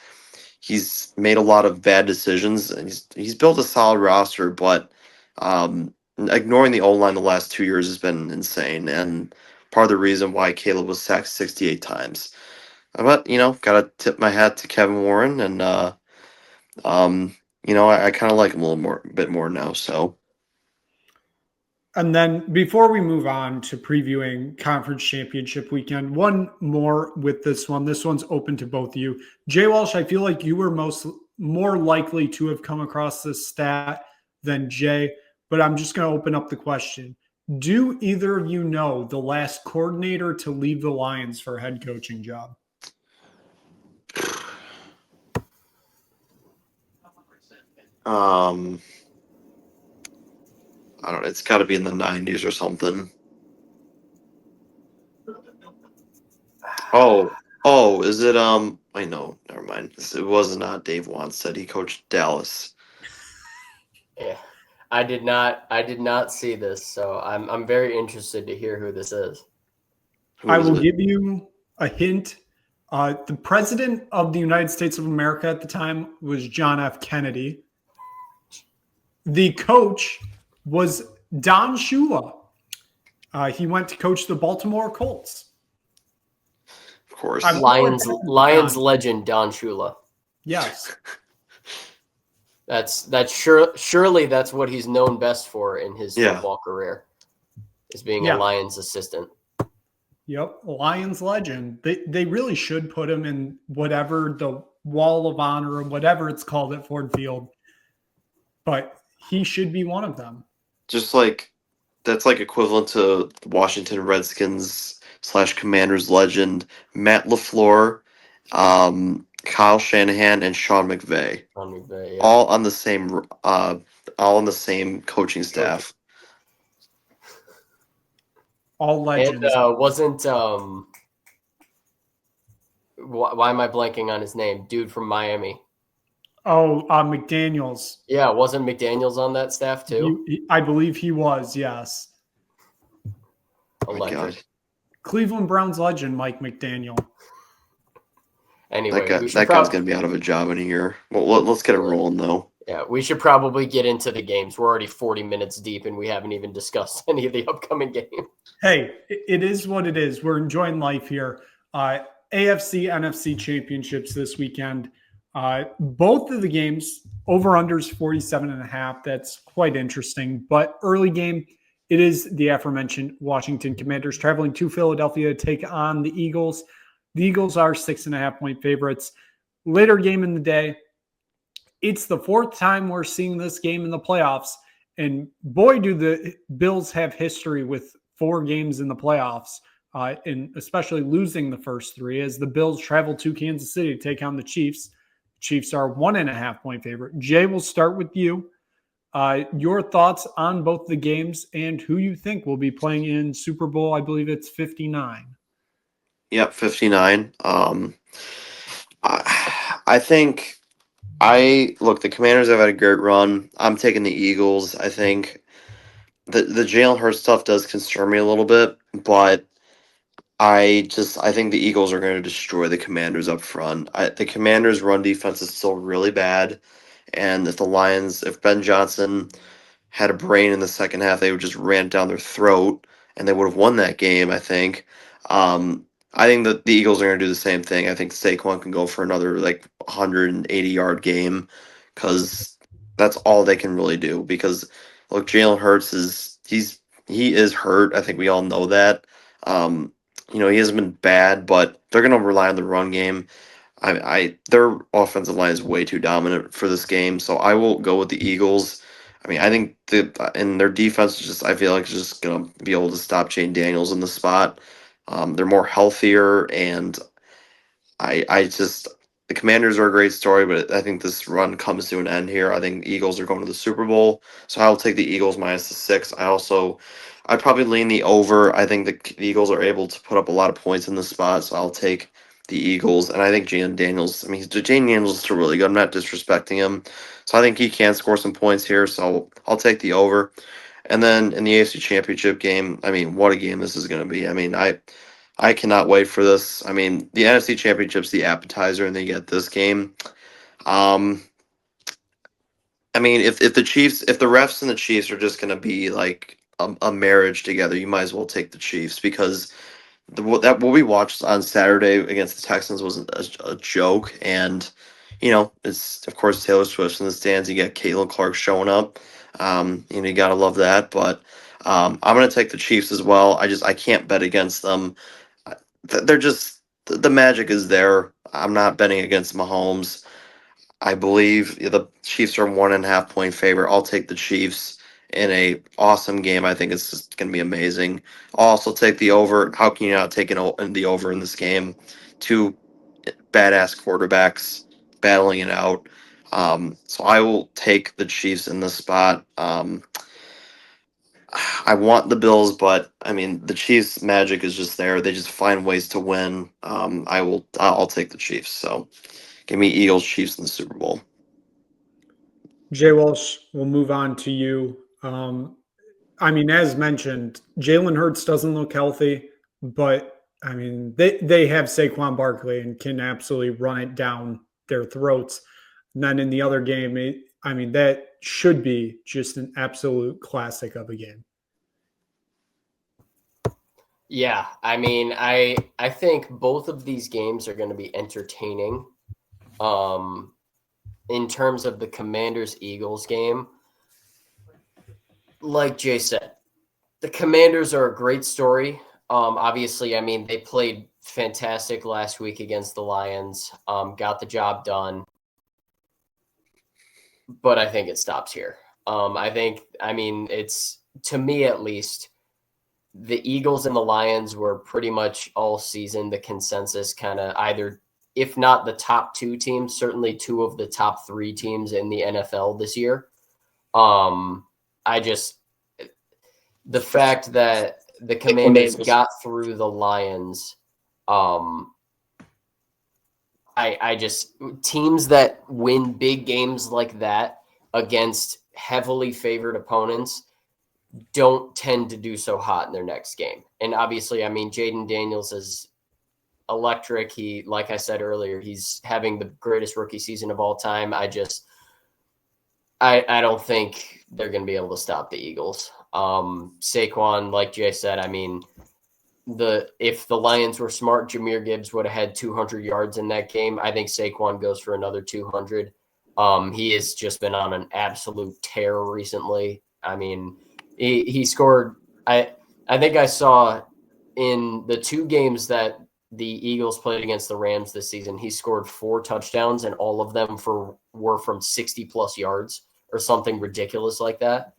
made a lot of bad decisions, and he's built a solid roster, but ignoring the O line the last 2 years has been insane, and part of the reason why Caleb was sacked 68 times. But gotta tip my hat to Kevin Warren, and I kind of like him a bit more now. So And then before we move on to previewing conference championship weekend, one more with this one. This one's open to both of you. Jay Walsh, I feel like you were more likely to have come across this stat than Jay, but I'm just going to open up the question. Do either of you know the last coordinator to leave the Lions for a head coaching job? I don't know. It's got to be in the 90s or something. Oh, is it? I know. Never mind. It was not Dave Wanstead. He coached Dallas. Yeah, I did not see this, so I'm very interested to hear who this is. I will give you a hint. The president of the United States of America at the time was John F. Kennedy. The coach was Don Shula. He went to coach the Baltimore Colts. Of course. Lions legend Don Shula. Yes. Surely that's what he's known best for in his football career, is being a Lions assistant. Yep, Lions legend. They really should put him in whatever the Wall of Honor or whatever it's called at Ford Field. But he should be one of them. Just like that's like equivalent to Washington Redskins / Commanders legend Matt LaFleur, Kyle Shanahan, and Sean McVay. All on the same coaching staff. All legends. And wasn't why am I blanking on his name? Dude from Miami. Oh, McDaniels. Yeah, wasn't McDaniels on that staff too? I believe he was, yes. My Electric. God. Cleveland Browns legend, Mike McDaniel. Anyway, we should That guy's probably going to be out of a job in a year. Well, let's get it rolling, though. yeah, we should probably get into the games. We're already 40 minutes deep, and we haven't even discussed any of the upcoming games. Hey, it is what it is. We're enjoying life here. AFC, NFC championships this weekend. Both of the games, over-unders 47.5. That's quite interesting. But early game, it is the aforementioned Washington Commanders traveling to Philadelphia to take on the Eagles. The Eagles are 6.5-point favorites. Later game in the day, it's the fourth time we're seeing this game in the playoffs. And boy, do the Bills have history with 4 games in the playoffs, and especially losing the first 3 as the Bills travel to Kansas City to take on the Chiefs. Chiefs are 1.5-point favorite. Jay, we'll start with you. Your thoughts on both the games and who you think will be playing in Super Bowl, I believe it's 59. Yep, 59. I think the Commanders have had a great run. I'm taking the Eagles. I think the Jalen Hurts stuff does concern me a little bit, but I think the Eagles are going to destroy the Commanders up front. The Commanders' run defense is still really bad, and if Ben Johnson had a brain in the second half, they would just ran down their throat, and they would have won that game. I think that the Eagles are going to do the same thing. I think Saquon can go for another 180-yard game because that's all they can really do. Because look, Jalen Hurts he is hurt. I think we all know that. Um, he hasn't been bad, but they're going to rely on the run game. Their offensive line is way too dominant for this game, so I will go with the Eagles. I think and their defense I feel like is just gonna be able to stop Shane Daniels in the spot. They're more healthier, and the Commanders are a great story, but I think this run comes to an end here. I think Eagles are going to the Super Bowl, so I'll take the Eagles minus the 6. I'd probably lean the over. I think the Eagles are able to put up a lot of points in this spot, so I'll take the Eagles. And I think Jane Daniels, Jane Daniels is still really good. I'm not disrespecting him, so I think he can score some points here. So I'll take the over. And then in the AFC Championship game, what a game this is going to be. I cannot wait for this. The NFC Championship's the appetizer, and they get this game. Um, if the refs and the Chiefs are just going to be like a marriage together, you might as well take the Chiefs because what we watched on Saturday against the Texans was a joke, and it's of course Taylor Swift in the stands. You get Caitlin Clark showing up. You gotta love that. But I'm gonna take the Chiefs as well. I can't bet against them. They're just the magic is there. I'm not betting against Mahomes. I believe the Chiefs are 1.5-point favorite. I'll take the Chiefs in a awesome game. I think it's just going to be amazing. I'll also take the over. How can you not take the over in this game? 2 badass quarterbacks battling it out. So I will take the Chiefs in this spot. I want the Bills, but the Chiefs' magic is just there. They just find ways to win. I'll take the Chiefs. So give me Eagles, Chiefs in the Super Bowl. Jay Walsh, we'll move on to you. As mentioned, Jalen Hurts doesn't look healthy, but they have Saquon Barkley and can absolutely run it down their throats. And then in the other game, that should be just an absolute classic of a game. Yeah, I think both of these games are going to be entertaining. In terms of the Commanders-Eagles game, like Jay said, the Commanders are a great story. Obviously, they played fantastic last week against the Lions, got the job done, but I think it stops here. It's, to me at least, the Eagles and the Lions were pretty much all season the consensus kind of either, if not the top 2 teams, certainly 2 of the top 3 teams in the NFL this year. The fact that the Commanders got through the Lions I just teams that win big games like that against heavily favored opponents don't tend to do so hot in their next game. And obviously, I mean, Jaden Daniels is electric. He, like I said earlier, he's having the greatest rookie season of all time. I don't think they're going to be able to stop the Eagles. Saquon, like Jay said, I mean, if the Lions were smart, Jahmyr Gibbs would have had 200 yards in that game. I think Saquon goes for another 200. He has just been on an absolute tear recently. I mean, he scored. I think I saw in the 2 games that the Eagles played against the Rams this season, he scored 4 touchdowns, and all of them were from 60 plus yards or something ridiculous like that.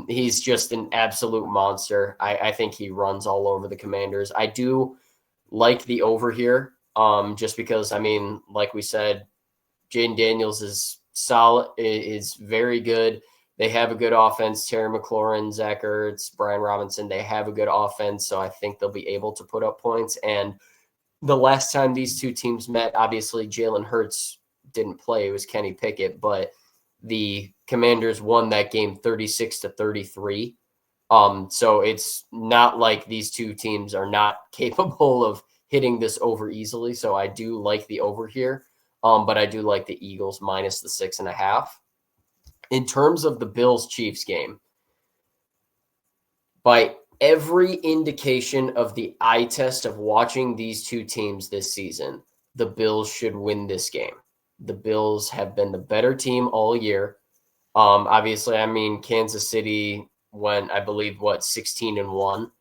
He's just an absolute monster. I think he runs all over the Commanders. I do like the over here, just because, I mean, like we said, Jaden Daniels is solid, is very good. They have a good offense. Terry McLaurin, Zach Ertz, Brian Robinson, they have a good offense, so I think they'll be able to put up points. And the last time these 2 teams met, obviously Jalen Hurts didn't play. It was Kenny Pickett, but the Commanders won that game 36-33. So it's not like these 2 teams are not capable of hitting this over easily. So I do like the over here. But I do like the Eagles minus the 6.5. In terms of the Bills-Chiefs game, by every indication of the eye test of watching these 2 teams this season, the Bills should win this game. The Bills have been the better team all year. Obviously, I mean, Kansas City went, I believe, 16-1.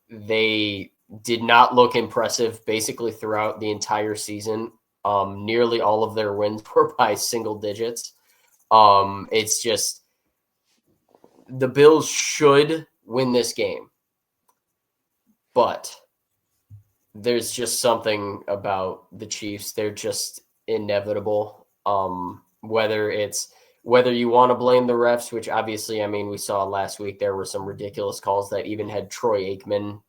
They did not look impressive basically throughout the entire season. Nearly all of their wins were by single digits. It's just the Bills should win this game, but there's just something about the Chiefs. They're just inevitable. Whether you want to blame the refs, which obviously, I mean, we saw last week, there were some ridiculous calls that even had Troy Aikman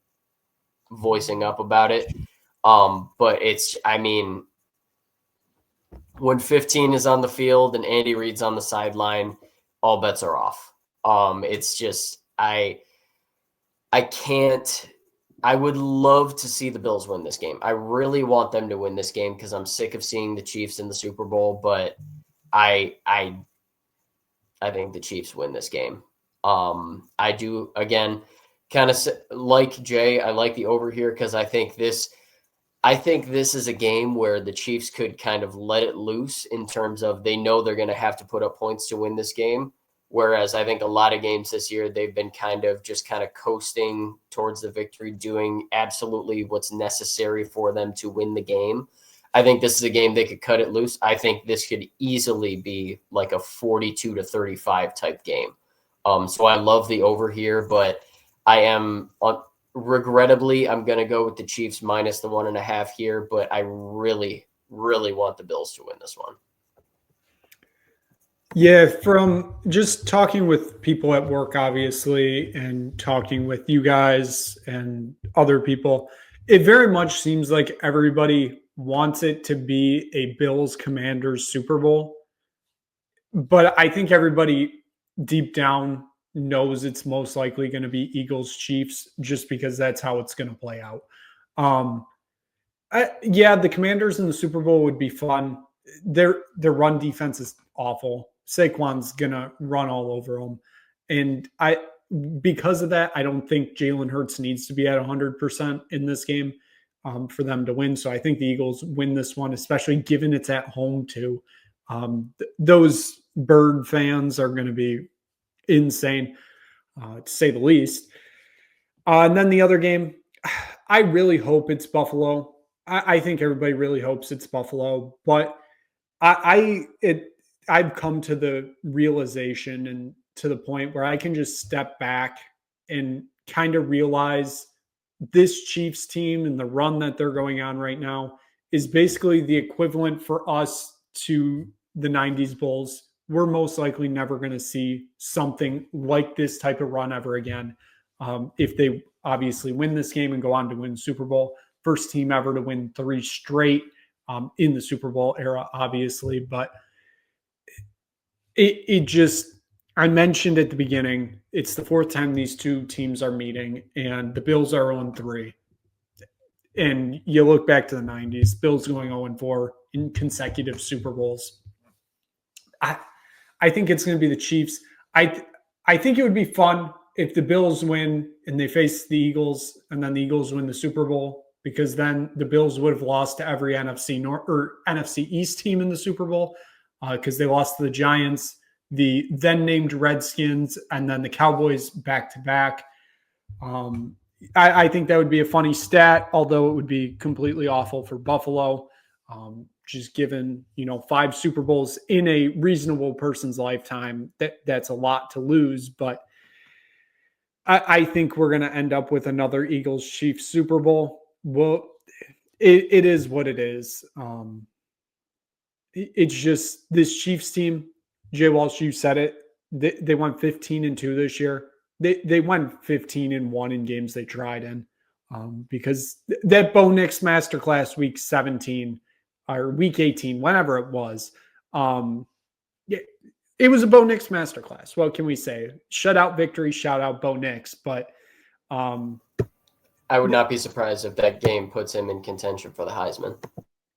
voicing up about it. But I mean, when 15 is on the field and Andy Reid's on the sideline, all bets are off. It's just, I can't. I would love to see the Bills win this game. I really want them to win this game because I'm sick of seeing the Chiefs in the Super Bowl, but I think the Chiefs win this game. I do, again, kind of like Jay, I like the over here because I think this is a game where the Chiefs could kind of let it loose in terms of they know they're going to have to put up points to win this game. Whereas I think a lot of games this year, they've been kind of coasting towards the victory, doing absolutely what's necessary for them to win the game. I think this is a game they could cut it loose. I think this could easily be like a 42-35 type game. So I love the over here, but I am regrettably, I'm going to go with the Chiefs minus the 1.5 here, but I really, really want the Bills to win this one. Yeah, from just talking with people at work, obviously, and talking with you guys and other people, it very much seems like everybody wants it to be a Bills Commanders Super Bowl. But I think everybody deep down knows it's most likely going to be Eagles Chiefs just because that's how it's going to play out. The Commanders in the Super Bowl would be fun. Their run defense is awful. Saquon's gonna run all over them, and because of that, I don't think Jalen Hurts needs to be at 100% in this game for them to win. So I think the Eagles win this one, especially given it's at home too. Those Bird fans are going to be insane, to say the least. And then the other game, I really hope it's Buffalo. I think everybody really hopes it's Buffalo, but I've come to the realization and to the point where I can just step back and kind of realize this Chiefs team and the run that they're going on right now is basically the equivalent for us to the 90s Bulls. We're most likely never going to see something like this type of run ever again. If they obviously win this game and go on to win Super Bowl, first team ever to win 3 straight in the Super Bowl era, obviously. But it just, I mentioned at the beginning, it's the 4th time these two teams are meeting, and the Bills are 0-3. And you look back to the 90s, Bills going 0-4 in consecutive Super Bowls. I think it's going to be the Chiefs. I think it would be fun if the Bills win and they face the Eagles, and then the Eagles win the Super Bowl, because then the Bills would have lost to every NFC North or NFC East team in the Super Bowl, because they lost to the Giants, the then named Redskins, and then the Cowboys back to back. I think that would be a funny stat, although it would be completely awful for Buffalo. Just given, 5 Super Bowls in a reasonable person's lifetime, that's a lot to lose. But I think we're going to end up with another Eagles-Chiefs Super Bowl. Well, it is what it is. It's just this Chiefs team. Jay Walsh, you said it. They went 15-2 this year. They went 15-1 in games they tried in, because that Bo Nix masterclass week 17 or week 18, whenever it was, it was a Bo Nix masterclass. What can we say? Shutout victory, shout out Bo Nix. But I would not be surprised if that game puts him in contention for the Heisman.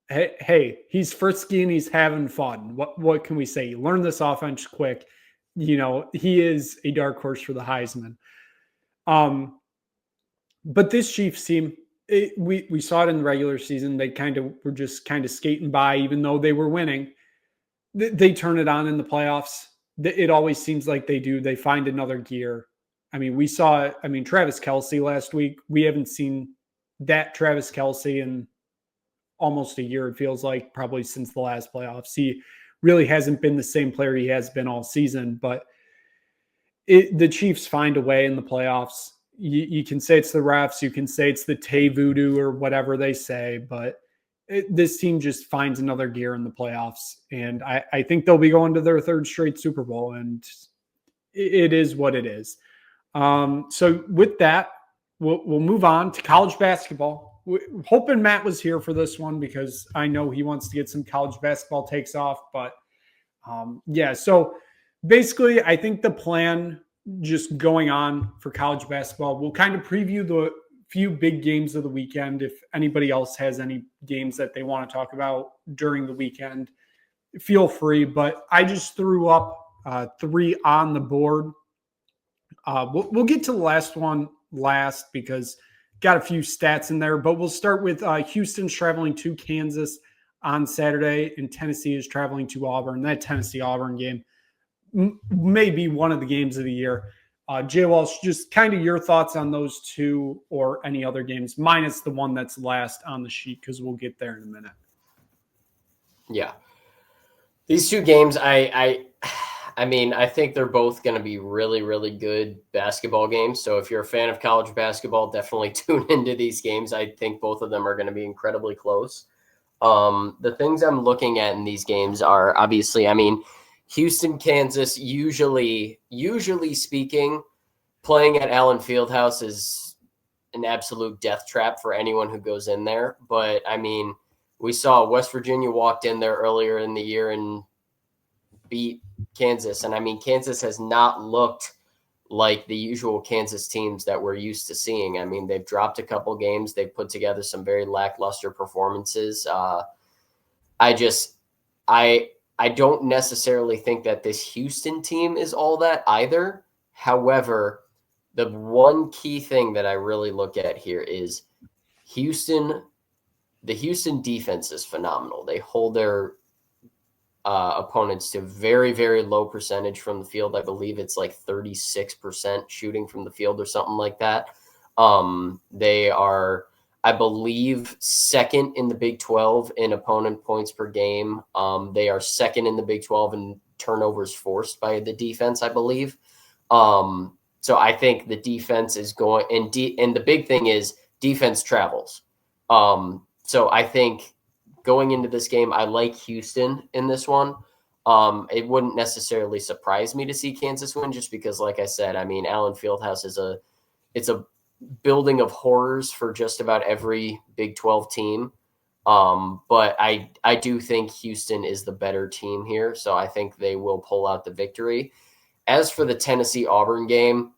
Hey, he's frisky and he's having fun. What can we say? You learn this offense quick. He is a dark horse for the Heisman. But this Chiefs team, we saw it in the regular season. They were just skating by, even though they were winning. They turn it on in the playoffs. It always seems like they do. They find another gear. We saw Travis Kelce last week. We haven't seen that Travis Kelce in almost a year, it feels like, probably since the last playoffs. He really hasn't been the same player he has been all season, but the Chiefs find a way in the playoffs. You can say it's the refs, you can say it's the Tay voodoo or whatever they say, but this team just finds another gear in the playoffs, and I think they'll be going to their 3rd straight Super Bowl, and it is what it is. So with that, we'll move on to college basketball. Hoping Matt was here for this one, because I know he wants to get some college basketball takes off. But so basically, I think the plan just going on for college basketball, we'll kind of preview the few big games of the weekend. If anybody else has any games that they want to talk about during the weekend, feel free. But I just threw up 3 on the board. We'll get to the last one last, because got a few stats in there, but we'll start with Houston's traveling to Kansas on Saturday, and Tennessee is traveling to Auburn. That Tennessee-Auburn game may be one of the games of the year. Jay Walsh, just kind of your thoughts on those two, or any other games, minus the one that's last on the sheet, because we'll get there in a minute. Yeah. These 2 games, I think they're both going to be really, really good basketball games. So if you're a fan of college basketball, definitely tune into these games. I think both of them are going to be incredibly close. The things I'm looking at in these games are obviously, Houston, Kansas, usually speaking, playing at Allen Fieldhouse is an absolute death trap for anyone who goes in there. But, we saw West Virginia walked in there earlier in the year and beat Kansas. And Kansas has not looked like the usual Kansas teams that we're used to seeing. They've dropped a couple games. They've put together some very lackluster performances. I don't necessarily think that this Houston team is all that either. However, the one key thing that I really look at here is the Houston defense is phenomenal. They hold their opponents to very, very low percentage from the field. I believe it's like 36% shooting from the field or something like that. They are, I believe, 2nd in the Big 12 in opponent points per game. They are 2nd in the Big 12 in turnovers forced by the defense, I believe. So I think the defense is going, and the big thing is defense travels. So I think going into this game, I like Houston in this one. It wouldn't necessarily surprise me to see Kansas win, just because, like I said, Allen Fieldhouse is building of horrors for just about every Big 12 team. But I do think Houston is the better team here, so I think they will pull out the victory. As for the Tennessee-Auburn game,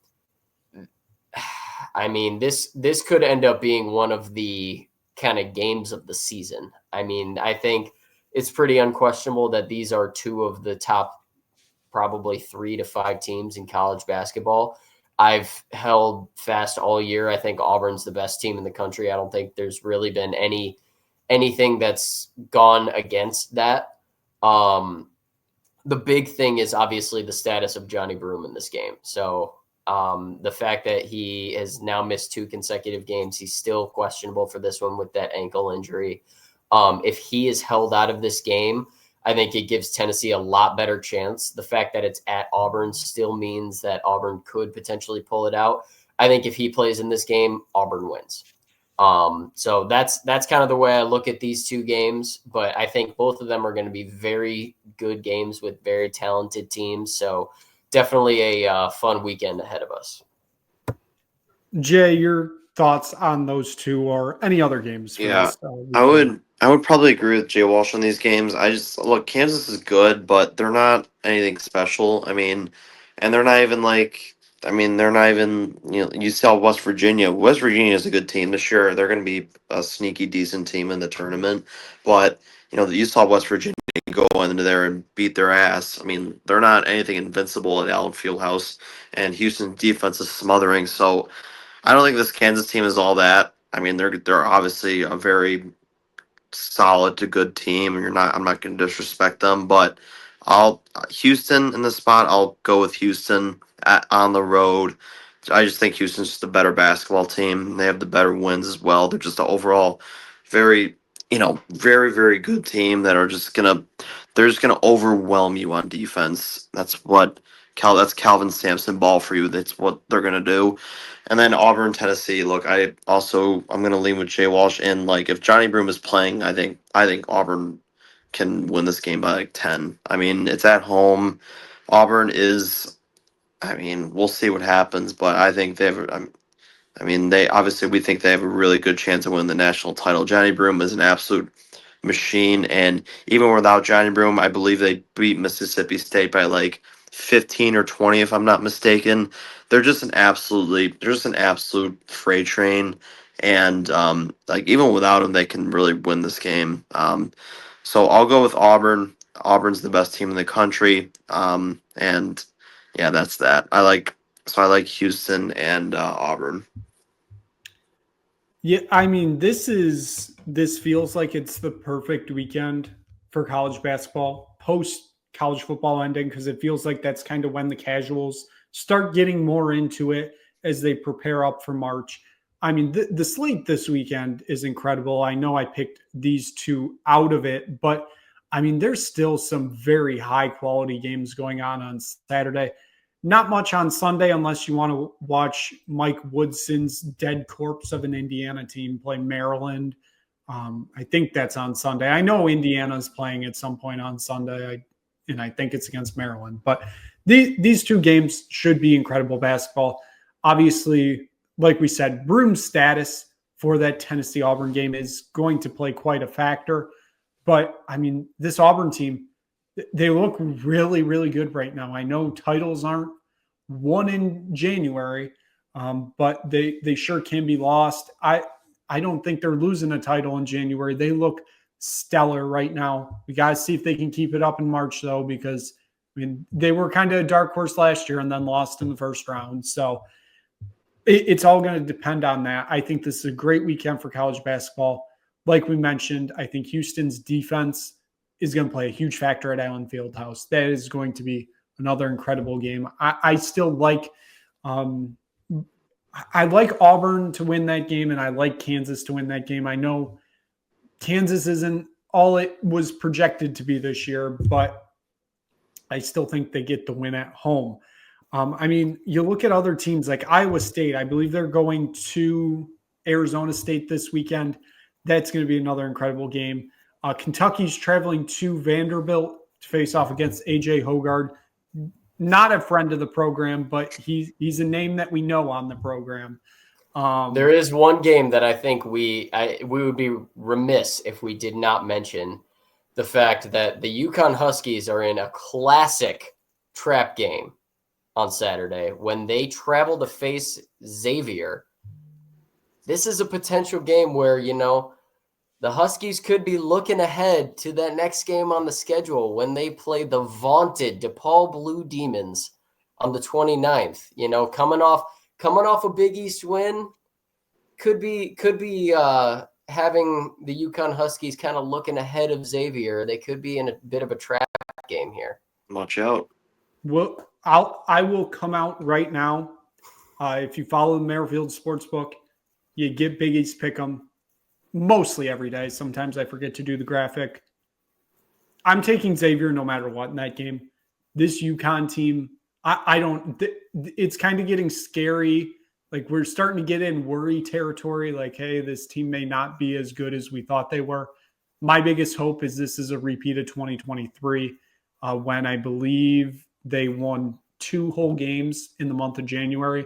I mean, this could end up being one of the kind of games of the season. I mean, I think it's pretty unquestionable that these are two of the top probably 3 to 5 teams in college basketball. I've held fast all year. I think Auburn's the best team in the country. I don't think there's really been anything that's gone against that. The big thing is obviously the status of Johnny Broome in this game. So the fact that he has now missed 2 consecutive games, he's still questionable for this one with that ankle injury. If he is held out of this game, I think it gives Tennessee a lot better chance. The fact that it's at Auburn still means that Auburn could potentially pull it out. I think if he plays in this game, Auburn wins. So that's kind of the way I look at these 2 games, but I think both of them are going to be very good games with very talented teams. So definitely a fun weekend ahead of us. Jay, your thoughts on those 2 or any other games? Yeah, I would probably agree with Jay Walsh on these games. I just look, Kansas is good, but they're not anything special. I mean, and they're not even like, I mean, they're not even, you saw West Virginia. West Virginia is a good team this year. They're going to be a sneaky decent team in the tournament, but you saw West Virginia go into there and beat their ass. I mean, they're not anything invincible at Allen Fieldhouse, and Houston's defense is smothering. So I don't think this Kansas team is all that. I mean, they're obviously a very solid to good team, and I'm not going to disrespect them, but I'll Houston in the spot. I'll go with Houston on the road. I just think Houston's just a better basketball team. They have the better wins as well. They're just an overall very, very, very good team that are just they're just gonna overwhelm you on defense. That's Calvin Sampson ball for you. That's what they're gonna do. And then Auburn, Tennessee. Look, I'm gonna lean with Jay Walsh. And like, if Johnny Broome is playing, I think Auburn can win this game by like 10. I mean, it's at home. Auburn is. I mean, we'll see what happens, but I think they have. We think they have a really good chance of winning the national title. Johnny Broome is an absolute machine, and even without Johnny Broome, I believe they beat Mississippi State by like 15 or 20, if I'm not mistaken. They're just an absolute freight train, and like, even without him, they can really win this game. So I'll go with Auburn. Auburn's the best team in the country, and yeah, that's that. I like Houston and Auburn. Yeah, I mean, this feels like it's the perfect weekend for college basketball post college football ending, because it feels like that's kind of when the casuals start getting more into it as they prepare up for March. I mean, the slate this weekend is incredible. I know I picked these 2 out of it, but I mean, there's still some very high quality games going on Saturday. Not much on Sunday unless you want to watch Mike Woodson's dead corpse of an Indiana team play Maryland. I think that's on Sunday. I know Indiana's playing at some point on Sunday, and I think it's against Maryland. But these 2 games should be incredible basketball. Obviously, like we said, Broome's status for that Tennessee-Auburn game is going to play quite a factor. But, I mean, this Auburn team, they look really, really good right now. I know titles aren't won in January, but they sure can be lost. I don't think they're losing a title in January. They look stellar right now. We got to see if they can keep it up in March, though, because I mean, they were kind of a dark horse last year and then lost in the first round. So it's all going to depend on that. I think this is a great weekend for college basketball. Like we mentioned, I think Houston's defense is going to play a huge factor at Allen Fieldhouse. That is going to be another incredible game. I still like I like Auburn to win that game, and I like Kansas to win that game. I know Kansas isn't all it was projected to be this year, but I still think they get the win at home. I mean, you look at other teams like Iowa State. I believe they're going to Arizona State this weekend. That's going to be another incredible game. Kentucky's traveling to Vanderbilt to face off against A.J. Hoggard. Not a friend of the program, but he's a name that we know on the program. There is one game that I think we would be remiss if we did not mention the fact that the Yukon Huskies are in a classic trap game on Saturday when they travel to face Xavier. This is a potential game where, you know, the Huskies could be looking ahead to that next game on the schedule when they play the vaunted DePaul Blue Demons on the 29th. You know, coming off a Big East win, could be having the Yukon Huskies kind of looking ahead of Xavier. They could be in a bit of a trap game here. Watch out. Well, I will come out right now. If you follow the Merrifield Sportsbook, you get Big East Pick'em mostly every day. Sometimes I forget to do the graphic. I'm taking Xavier no matter what in that game. This Yukon team, I don't. It's kind of getting scary. Like, we're starting to get in worry territory. Like, hey, this team may not be as good as we thought they were. My biggest hope is this is a repeat of 2023, when I believe they won 2 whole games in the month of January,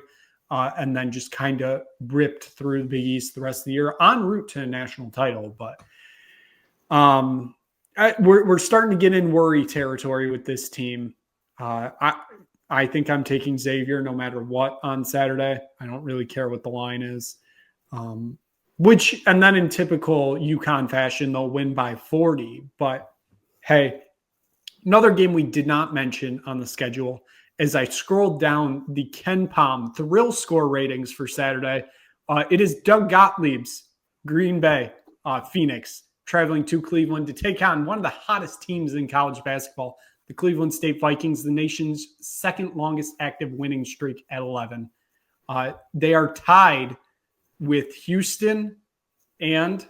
and then just kind of ripped through the Big East the rest of the year en route to a national title. But we're starting to get in worry territory with this team. I think I'm taking Xavier no matter what on Saturday. I don't really care what the line is. And then in typical UConn fashion, they'll win by 40. But hey, another game we did not mention on the schedule, as I scrolled down the Ken Pom thrill score ratings for Saturday, it is Doug Gottlieb's Green Bay Phoenix traveling to Cleveland to take on one of the hottest teams in college basketball, the Cleveland State Vikings, the nation's second longest active winning streak at 11. They are tied with Houston and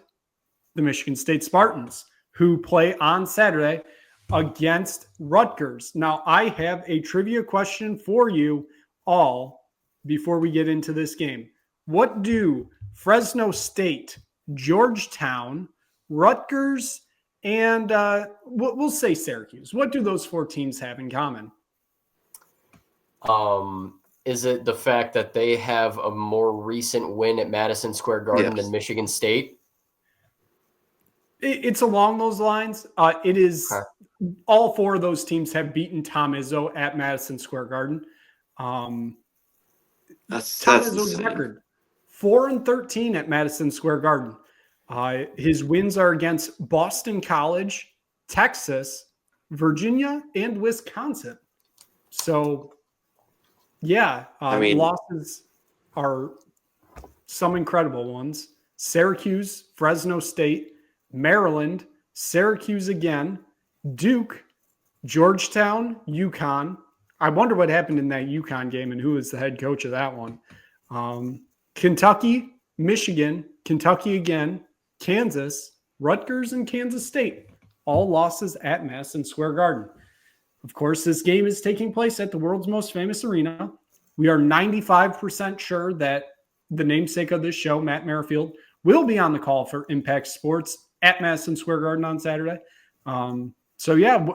the Michigan State Spartans, who play on Saturday against Rutgers. Now, I have a trivia question for you all before we get into this game. What do Fresno State, Georgetown, Rutgers, and we'll say Syracuse, what do those 4 teams have in common? Is it the fact that they have a more recent win at Madison Square Garden than Michigan State? It's along those lines. It is all 4 of those teams have beaten Tom Izzo at Madison Square Garden. That's Tom Izzo's insane. record 4-13 at Madison Square Garden. His wins are against Boston College, Texas, Virginia, and Wisconsin. So, yeah, losses are some incredible ones. Syracuse, Fresno State, Maryland, Syracuse again, Duke, Georgetown, UConn. I wonder what happened in that UConn game and who was the head coach of that one. Kentucky, Michigan, Kentucky again, Kansas, Rutgers, and Kansas State. All losses at Madison Square Garden. Of course, this game is taking place at the world's most famous arena. We are 95% sure that the namesake of this show, Matt Merrifield, will be on the call for Impact Sports at Madison Square Garden on Saturday. So, yeah,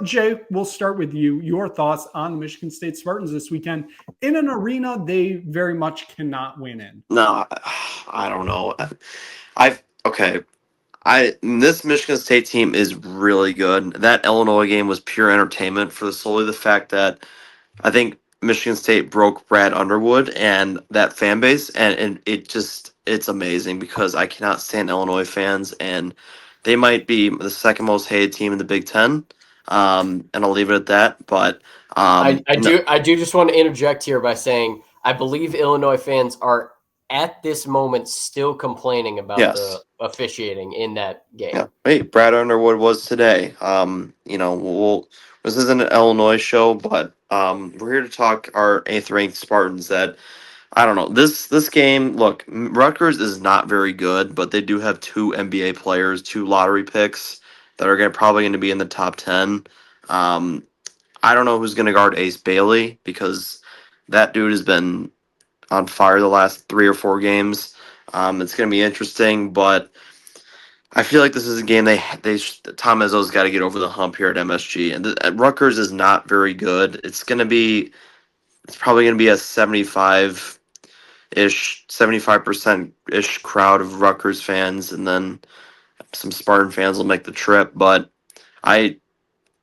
Jay, we'll start with you. Your thoughts on the Michigan State Spartans this weekend in an arena they very much cannot win in. No, I don't know. This Michigan State team is really good. That Illinois game was pure entertainment for solely the fact that I think Michigan State broke Brad Underwood and that fan base, and it's amazing because I cannot stand Illinois fans, and they might be the second most hated team in the Big Ten. And I'll leave it at that. But I do just want to interject here by saying I believe Illinois fans are at this moment still complaining about the officiating in that game. Yeah. Hey, Brad Underwood was today. This isn't an Illinois show, but we're here to talk our 8th ranked Spartans that I don't know. This game, look, Rutgers is not very good, but they do have 2 NBA players, 2 lottery picks that are probably going to be in the top 10. I don't know who's going to guard Ace Bailey because that dude has been on fire the last 3 or 4 games. It's going to be interesting, but I feel like this is a game Tom Izzo's got to get over the hump here at MSG, and Rutgers is not very good. It's probably going to be a 75 ish, 75% ish crowd of Rutgers fans, and then some Spartan fans will make the trip. But I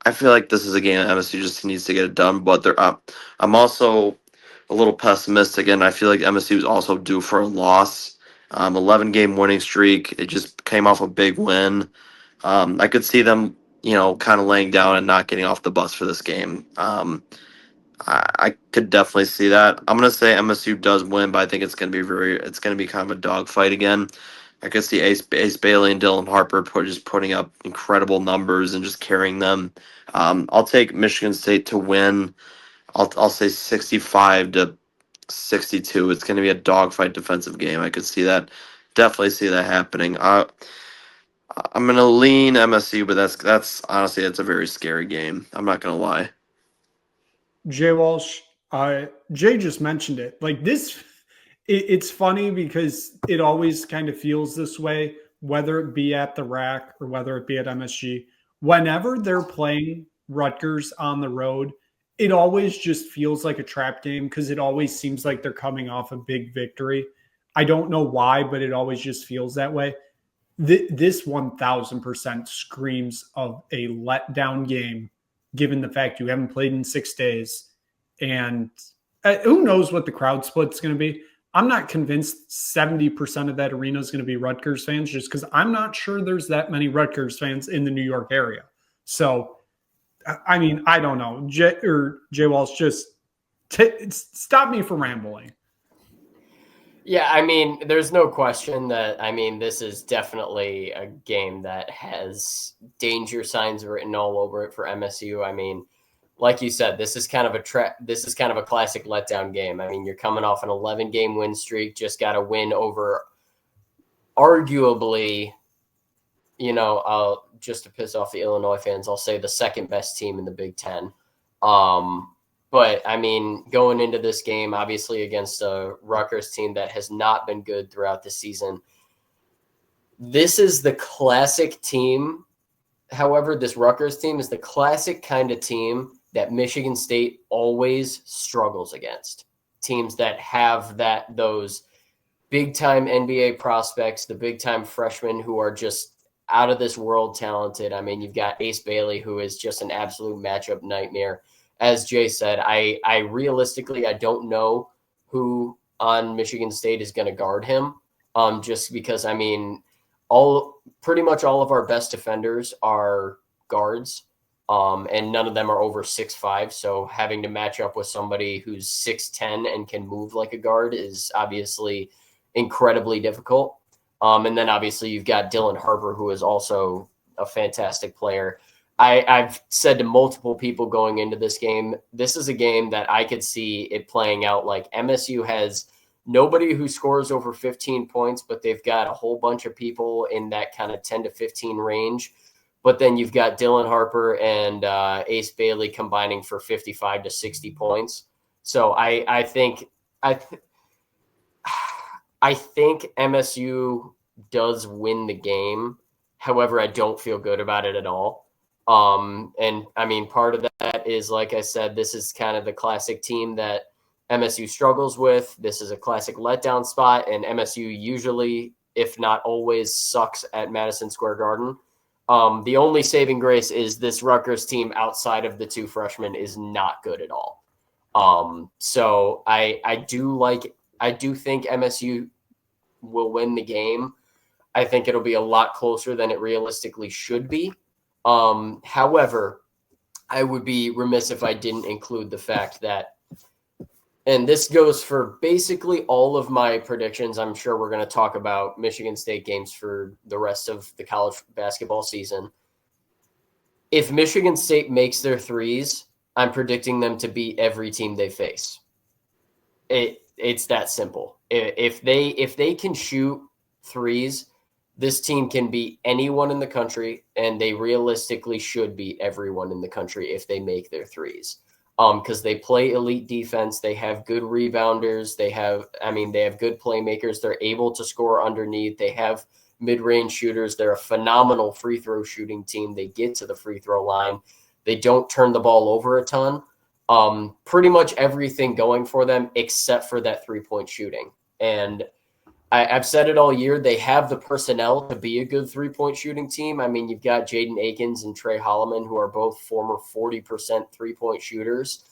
I feel like this is a game that MSU just needs to get it done. But they're up. I'm also a little pessimistic, and I feel like MSU is also due for a loss. 11-game winning streak. It just came off a big win. I could see them, kind of laying down and not getting off the bus for this game. I could definitely see that. I'm gonna say MSU does win, but I think it's gonna be kind of a dogfight again. I could see Ace Bailey and Dylan Harper just putting up incredible numbers and just carrying them. I'll take Michigan State to win. I'll say 65-62. It's gonna be a dogfight defensive game. I could see that. Definitely see that happening. I'm gonna lean MSU, but that's honestly that's a very scary game. I'm not gonna lie. Jay Walsh, Jay just mentioned it. Like this, it's funny because it always kind of feels this way, whether it be at the RAC or whether it be at MSG. Whenever they're playing Rutgers on the road, it always just feels like a trap game because it always seems like they're coming off a big victory. I don't know why, but it always just feels that way. This 1000% screams of a letdown game, given the fact you haven't played in 6 days. And who knows what the crowd split's going to be. I'm not convinced 70% of that arena is going to be Rutgers fans just because I'm not sure there's that many Rutgers fans in the New York area. So, I mean, I don't know. Jay Walsh, just stop me from rambling. Yeah, I mean, there's no question that, this is definitely a game that has danger signs written all over it for MSU. I mean, like you said, this is kind of a classic letdown game. I mean, you're coming off an 11-game win streak, just got a win over arguably, just to piss off the Illinois fans, I'll say the second best team in the Big Ten. But, I mean, going into this game, obviously against a Rutgers team that has not been good throughout the season, this is the classic team. However, this Rutgers team is the classic kind of team that Michigan State always struggles against. Teams that have those big-time NBA prospects, the big-time freshmen who are just out of this world talented. I mean, you've got Ace Bailey, who is just an absolute matchup nightmare. As Jay said, I realistically, I don't know who on Michigan State is going to guard him. Just because, I mean, pretty much all of our best defenders are guards, and none of them are over 6'5". So having to match up with somebody who's 6'10" and can move like a guard is obviously incredibly difficult. And then obviously you've got Dylan Harper, who is also a fantastic player. I've said to multiple people going into this game, this is a game that I could see it playing out like MSU has nobody who scores over 15 points, but they've got a whole bunch of people in that kind of 10 to 15 range. But then you've got Dylan Harper and Ace Bailey combining for 55 to 60 points. So I think MSU does win the game. However, I don't feel good about it at all. And I mean, part of that is, like I said, this is kind of the classic team that MSU struggles with. This is a classic letdown spot, and MSU usually, if not always, sucks at Madison Square Garden. The only saving grace is this Rutgers team outside of the two freshmen is not good at all. So I do think MSU will win the game. I think it'll be a lot closer than it realistically should be. However, I would be remiss if I didn't include the fact that, and this goes for basically all of my predictions. I'm sure we're going to talk about Michigan State games for the rest of the college basketball season. If Michigan State makes their threes, I'm predicting them to beat every team they face. It's that simple. If they can shoot threes, this team can beat anyone in the country, and they realistically should beat everyone in the country if they make their threes. Because they play elite defense, they have good rebounders, they have good playmakers. They're able to score underneath. They have mid-range shooters. They're a phenomenal free throw shooting team. They get to the free throw line. They don't turn the ball over a ton. Pretty much everything going for them except for that 3-point shooting. And I've said it all year. They have the personnel to be a good 3-point shooting team. I mean, you've got Jaden Akins and Trey Holloman, who are both former 40% 3-point shooters.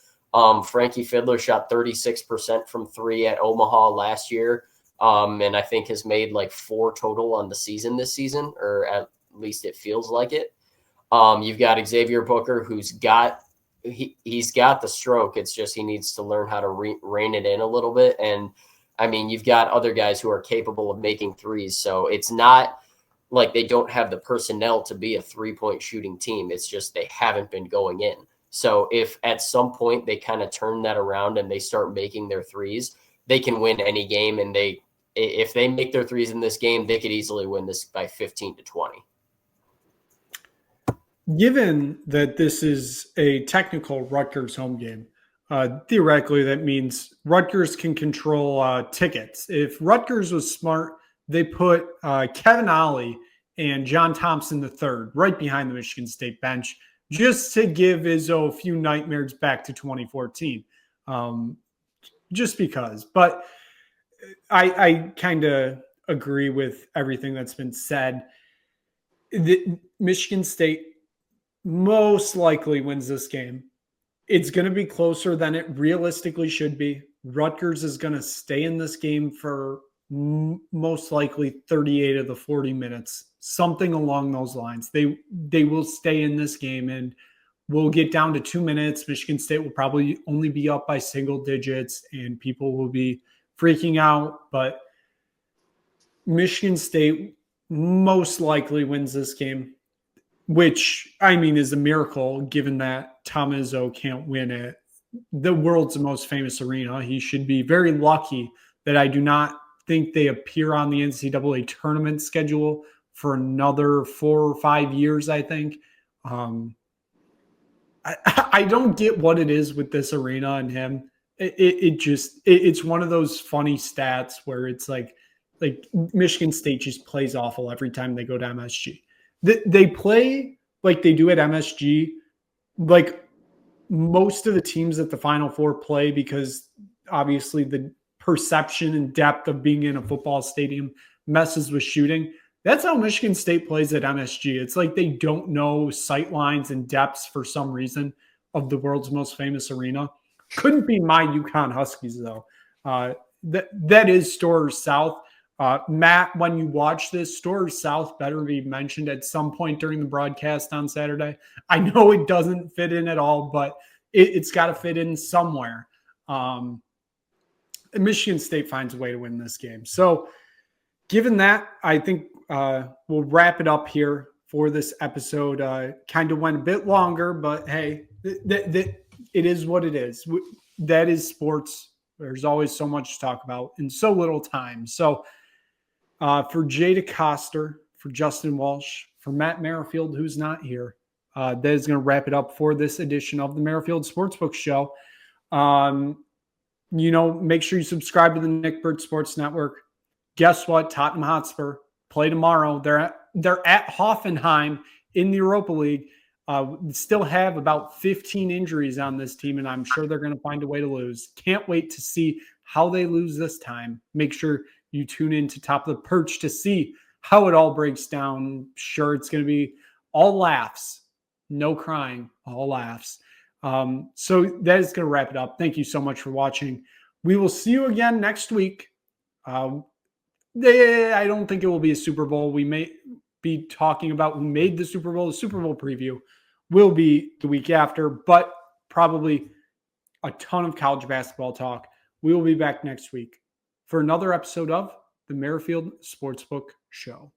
Frankie Fiddler shot 36% from 3 at Omaha last year. And I think has made like 4 total on the season this season, or at least it feels like it. You've got Xavier Booker, who's got he's got the stroke. It's just he needs to learn how to rein it in a little bit. And I mean, you've got other guys who are capable of making threes. So it's not like they don't have the personnel to be a 3-point shooting team. It's just they haven't been going in. So if at some point they kind of turn that around and they start making their threes, they can win any game. And if they make their threes in this game, they could easily win this by 15 to 20. Given that this is a technical Rutgers home game, theoretically that means Rutgers can control tickets. If Rutgers was smart, they put Kevin Ollie and John Thompson III right behind the Michigan State bench just to give Izzo a few nightmares back to 2014. Just because. But I kind of agree with everything that's been said. Michigan State most likely wins this game. It's going to be closer than it realistically should be. Rutgers is going to stay in this game for most likely 38 of the 40 minutes, something along those lines. They will stay in this game, and we'll get down to 2 minutes. Michigan State will probably only be up by single digits, and people will be freaking out. But Michigan State most likely wins this game, which, I mean, is a miracle given that Tom Izzo can't win at the world's most famous arena. He should be very lucky that I do not think they appear on the NCAA tournament schedule for another 4 or 5 years, I think. I don't get what it is with this arena and him. It's one of those funny stats where it's like Michigan State just plays awful every time they go to MSG. They play like they do at MSG, like most of the teams at the Final Four play, because obviously the perception and depth of being in a football stadium messes with shooting. That's how Michigan State plays at MSG. It's like they don't know sight lines and depths for some reason of the world's most famous arena. Couldn't be my UConn Huskies, though. That is Storrs South. Matt, when you watch this, Storrs South better be mentioned at some point during the broadcast on Saturday. I know it doesn't fit in at all, but it's got to fit in somewhere. Michigan State finds a way to win this game. So given that, I think we'll wrap it up here for this episode. Kind of went a bit longer, but hey, it is what it is. That is sports. There's always so much to talk about in so little time. So for Jay DeCoster, for Justin Walsh, for Matt Merrifield, who's not here, that is going to wrap it up for this edition of the Merrifield Sportsbook Show. Make sure you subscribe to the Nick Bird Sports Network. Guess what? Tottenham Hotspur play tomorrow. They're at Hoffenheim in the Europa League. Still have about 15 injuries on this team, and I'm sure they're going to find a way to lose. Can't wait to see how they lose this time. Make sure you tune in to Top of the Perch to see how it all breaks down. Sure, it's going to be all laughs, no crying, all laughs. So that is going to wrap it up. Thank you so much for watching. We will see you again next week. I don't think it will be a Super Bowl. We may be talking about who made the Super Bowl. The Super Bowl preview will be the week after, but probably a ton of college basketball talk. We will be back next week for another episode of the Merrifield Sportsbook Show.